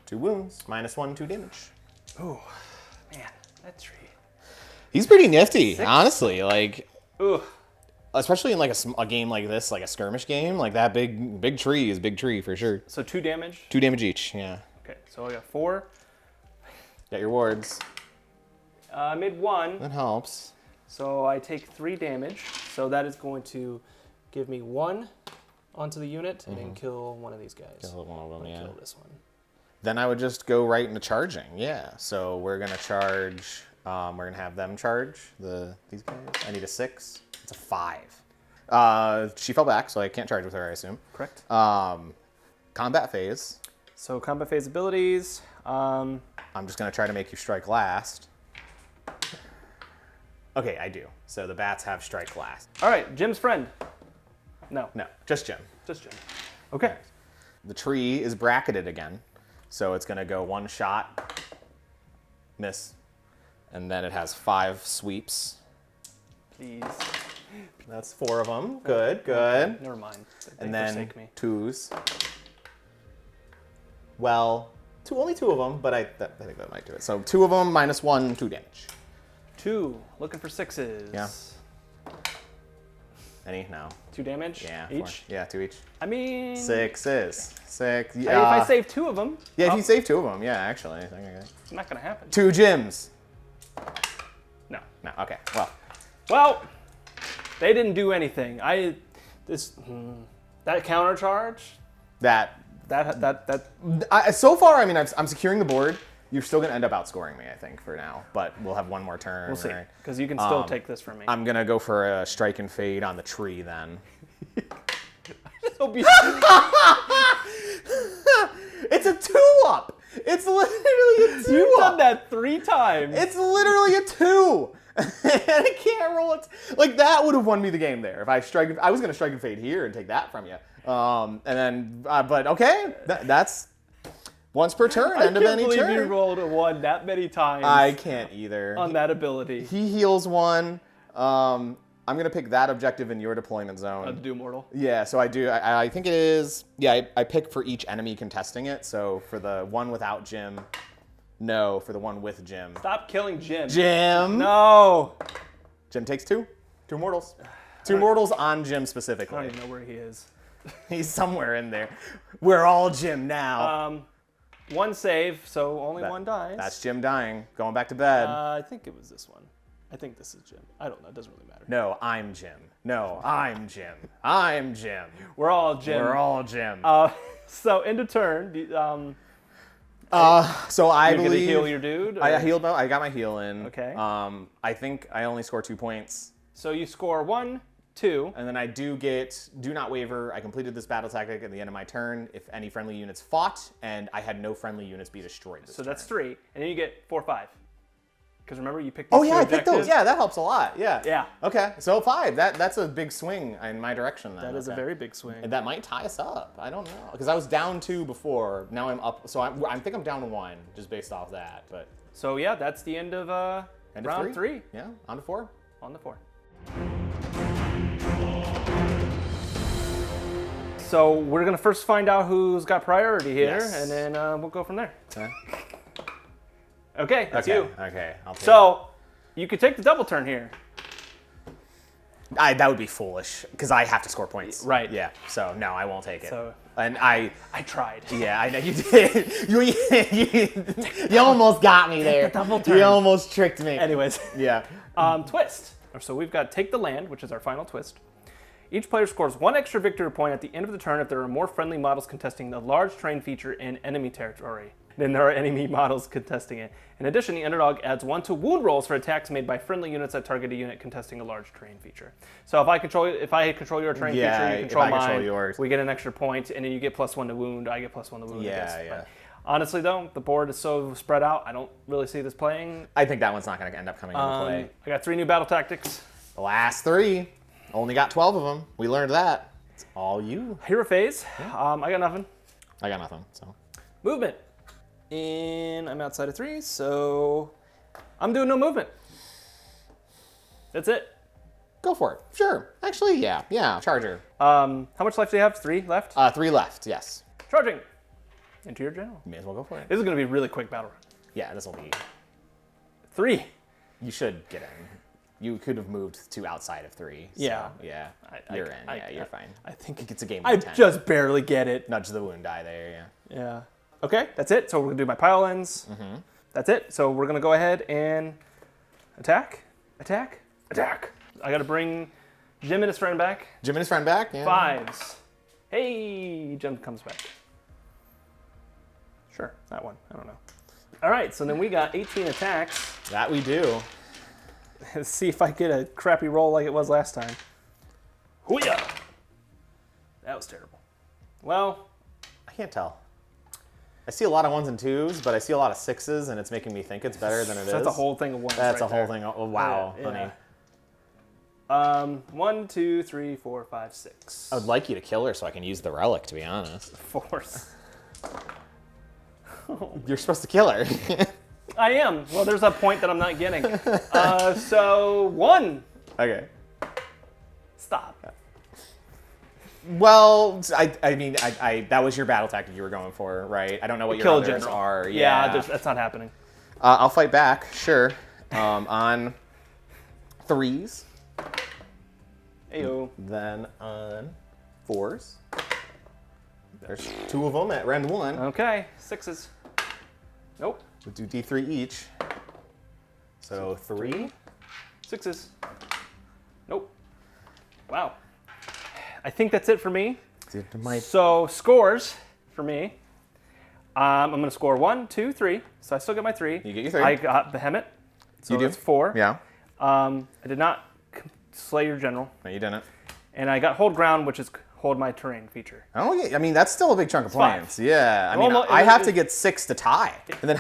2 wounds, -1, 2 damage. Oh, man. That tree. He's pretty nifty, honestly. Like, Ooh. especially in like a game like this, like a skirmish game, like that big tree is big tree for sure. So 2 damage? 2 damage each, yeah. Okay, so I got 4. Got your wards. I made 1. That helps. So I take 3 damage. So that is going to give me 1 onto the unit and then kill one of these guys. Kill one of them, yeah. Kill this one. Then I would just go right into charging, yeah. So we're gonna charge, we're gonna have them charge these guys. I need a 6, it's a 5. She fell back, so I can't charge with her, I assume. Correct. Combat phase. So combat phase abilities. I'm just gonna try to make you strike last. Okay, I do. So the bats have strike last. All right, Jim's friend. No. No, just Jim. Just Jim. Okay. The tree is bracketed again. So it's gonna go 1 shot, miss, and then it has 5 sweeps. Please. That's 4 of them. Good, good. Never mind. They And then forsake me. 2s. Well, only 2 of them, but I think that might do it. So 2 of them, -1, 2 damage. 2. Looking for 6s. Yeah. Any? No. 2 damage? Yeah. Each? 4. Yeah, 2 each. I mean... 6s. 6. If Yeah. I save 2 of them... Yeah, if you save 2 of them, yeah, actually. It's not going to happen. 2 gyms. No. No, okay. Well. Well, they didn't do anything. That counter charge... That. So far, I mean, I'm securing the board. You're still going to end up outscoring me, I think, for now. But we'll have 1 more turn. We'll see. Right? Because you can still take this from me. I'm going to go for a strike and fade on the tree then. It's a 2-up. It's literally a 2-up. You've done that 3 times. It's literally a 2. And I can't roll it. Like, that would have won me the game there. If I was going to strike and fade here and take that from you. And then, but okay. That's once per turn, end of any turn. I can't believe you rolled a 1 that many times. I can't either. On that ability. He heals 1. I'm going to pick that objective in your deployment zone. To do mortal? Yeah, so I do. I think it is. Yeah, I pick for each enemy contesting it. So for the one without Jim, no. For the one with Jim. Stop killing Jim. Jim! No! Jim takes 2. 2 mortals. 2 mortals on Jim specifically. I don't even know where he is. He's somewhere in there. We're all Jim now. 1 save, so only 1 dies. That's Jim dying. Going back to bed. I think it was this one. I think this is Jim. I don't know. It doesn't really matter. No, I'm Jim. No, I'm Jim. I'm Jim. We're all Jim. We're all Jim. So end of turn. So I You're believe gonna heal your dude. I healed. I got my heal in. Okay. I think I only score 2 points. So you score 1, 2. And then I do get Do Not Waver. I completed this battle tactic at the end of my turn if any friendly units fought, and I had no friendly units be destroyed this So turn. that's 3, and then you get 4, 5. Because remember, you picked. Oh yeah, I picked those. Yeah, that helps a lot. Yeah. Yeah. Okay, so 5. That's a big swing in my direction then. That is a very big swing. And that might tie us up. I don't know because I was down 2 before. Now I'm up. So I think I'm down 1 just based off that. But so yeah, that's the end of round 3. Yeah, on to 4. On to 4. So we're gonna first find out who's got priority here, and then we'll go from there. Okay, that's you. Okay, I'll take So you could take the double turn here. That would be foolish because I have to score points. Right. Yeah. So no, I won't take it. So and I tried. Yeah, I know you did. You almost got me there. The double turn. You almost tricked me. Anyways. Yeah. Twist. So we've got take the land, which is our final twist. Each player scores 1 extra victory point at the end of the turn if there are more friendly models contesting the large terrain feature in enemy territory than there are enemy models contesting it. In addition, the underdog adds 1 to wound rolls for attacks made by friendly units that target a unit contesting a large terrain feature. So if I control your terrain feature, you control mine. Yours. We get an extra point, and then you get +1 to wound. I get +1 to wound. Yeah. But honestly, though, the board is so spread out. I don't really see this playing. I think that one's not going to end up coming into play. I got 3 new battle tactics. The last 3. Only got 12 of them. We learned that. It's all you. Hero phase. I got nothing. I got nothing. So movement. And I'm outside of 3, so I'm doing no movement. That's it. Go for it. Sure. Actually, yeah. Charger. How much life do you have? 3 left? 3 left. Yes. Charging. Into your general. May as well go for it. This is going to be a really quick battle run. Yeah, this will be. 3. You should get in. You could have moved to outside of 3. So, Yeah. Yeah. You're in. Yeah, you're fine. I think it's a game I of 10. just barely get it. Nudge the wound die there, yeah. Yeah. Okay, that's it. So we're going to do my pile ends. That's it. So we're going to go ahead and attack. Attack. Attack. I got to bring Jim and his friend back. Jim and his friend back? Yeah. 5s. Hey, Jim comes back. Sure, that one. I don't know. All right, so then we got 18 attacks. That we do. Let's see if I get a crappy roll like it was last time. Hoo-yah! That was terrible. Well, I can't tell. I see a lot of 1s and 2s, but I see a lot of 6s, and it's making me think it's better than it is. That's a whole thing of 1s. That's right a whole there. thing. Oh, wow, Yeah. honey. 1, 2, 3, 4, 5, 6. I would like you to kill her so I can use the relic, to be honest. 4s. You're supposed to kill her. I am. Well, there's a point that I'm not getting. So 1. Okay. Stop. Well, I mean, that was your battle tactic you were going for, right? I don't know what your others general. are. Yeah, that's not happening. I'll fight back, sure. On 3s. Ayo. Then on 4s. There's 2 of them at round 1. Okay, 6s. Nope. We'll do D3 each. So 3. 6s. Nope. Wow. I think that's it for me. So scores for me. I'm going to score 1, 2, 3. So I still get my 3. You get your 3. I got Behemoth. So You do? that's 4. Yeah. I did not slay your general. No, you didn't. And I got hold ground, which is hold my terrain feature. Oh, yeah. I mean, that's still a big chunk of points. Yeah. I mean, Almost- I have to get 6 to tie. And then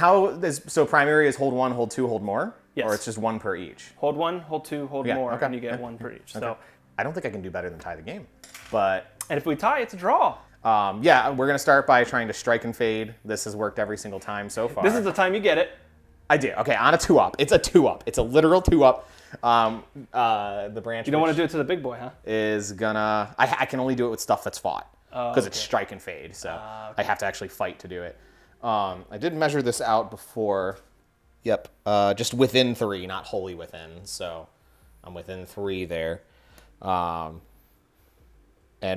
so primary is hold 1, hold 2, hold more? Yes. Or it's just 1 per each? Hold 1, hold 2, hold Yeah, more, okay. and you get 1 per each. So, I don't think I can do better than tie the game. But and if we tie, it's a draw. yeah, we're going to start by trying to strike and fade. This has worked every single time so far. This is the time you get it. I do. Okay, on a 2-up. It's a 2-up. It's a literal 2-up. The branch You don't want to do it to the big boy, huh? is gonna... I can only do it with stuff that's fought. Because it's strike and fade, so okay. I have to actually fight to do it. I did measure this out before. Yep, just within 3, not wholly within. So I'm within 3 there. And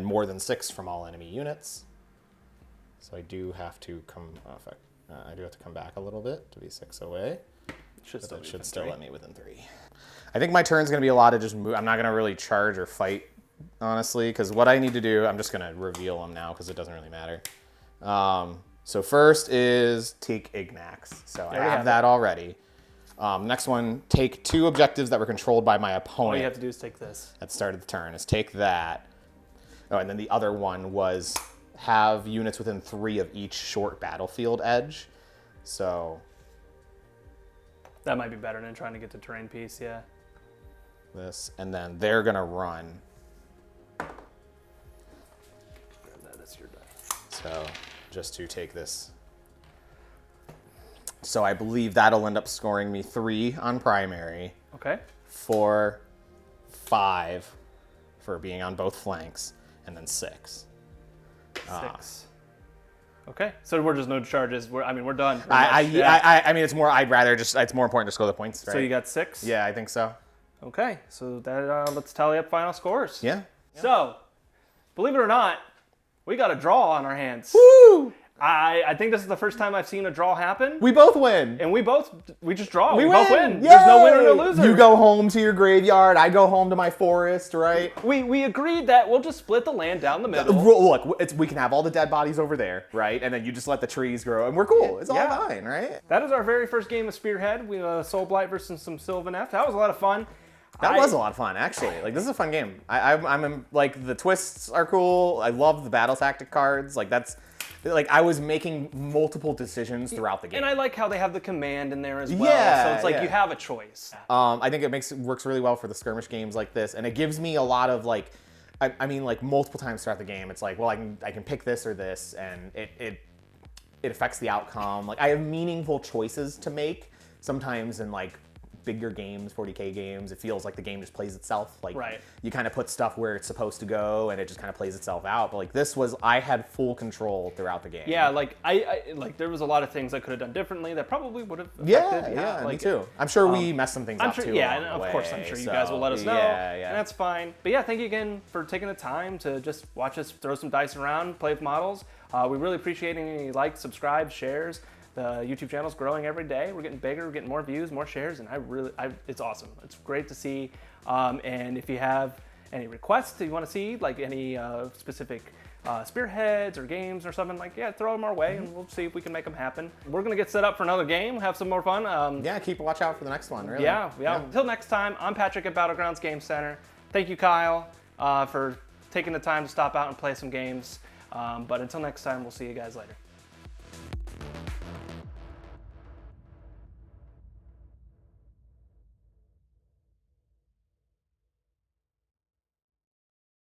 more than 6 from all enemy units. So I do have to come... I do have to come back a little bit to be 6 away. Should still, It should still let me within 3. I think my turn's going to be a lot of just move. I'm not going to really charge or fight, honestly, because what I need to do, I'm just going to reveal them now because it doesn't really matter. So first is take Ignax. So I have that already. Next one, take 2 objectives that were controlled by my opponent. All you have to do is take this. At the start of the turn is take that. Oh, and then the other one was have units within 3 of each short battlefield edge. So That might be better than trying to get the terrain piece, yeah. this, and then they're gonna run. Grab that as your die. So just to take this. So I believe that'll end up scoring me 3 on primary. Okay. 4, 5 for being on both flanks, and then 6. 6. Okay, so we're just no charges. We're done. I mean, it's more. I'd rather just. It's more important to score the points. Right? So you got 6. Yeah, I think so. Okay, so that let's tally up final scores. Yeah. So, believe it or not, we got a draw on our hands. Woo! I think this is the first time I've seen a draw happen. We both win. And we just draw. We both win. win. There's no winner, no loser. You go home to your graveyard. I go home to my forest, right? We agreed that we'll just split the land down the middle. Look, we can have all the dead bodies over there, right? And then you just let the trees grow, and we're cool. It's all fine, right? That is our very first game of Spearhead. We Soulblight versus some Sylvaneth. That was a lot of fun. That was a lot of fun, actually. Like, this is a fun game. I'm like, the twists are cool. I love the battle tactic cards. Like, that's... Like, I was making multiple decisions throughout the game. And I like how they have the command in there as well. Yeah, so it's like you have a choice. I think it works really well for the skirmish games like this, and it gives me a lot of like, I mean, like multiple times throughout the game, it's like, well, I can pick this or this, and it affects the outcome. Like, I have meaningful choices to make sometimes in like bigger games, 40K games, it feels like the game just plays itself. Like Right. you kind of put stuff where it's supposed to go, and it just kind of plays itself out. But like this was, I had full control throughout the game. Yeah, like I like there was a lot of things I could have done differently that probably would have affected. Yeah, like, me too. I'm sure we messed some things I'm up sure, too. yeah, along and the of course, way, I'm sure you so, guys will let us know, yeah. and that's fine. But yeah, thank you again for taking the time to just watch us throw some dice around, play with models. We really appreciate any likes, subscribes, shares. The YouTube channel's growing every day. We're getting bigger, we're getting more views, more shares, and it's awesome. It's great to see. And if you have any requests that you want to see, like any specific spearheads or games or something, like, yeah, throw them our way and we'll see if we can make them happen. We're gonna get set up for another game, have some more fun. Yeah, keep a watch out for the next one, really. Yeah. Until next time, I'm Patrick at Battlegrounds Game Center. Thank you, Kyle, for taking the time to stop out and play some games. But until next time, we'll see you guys later.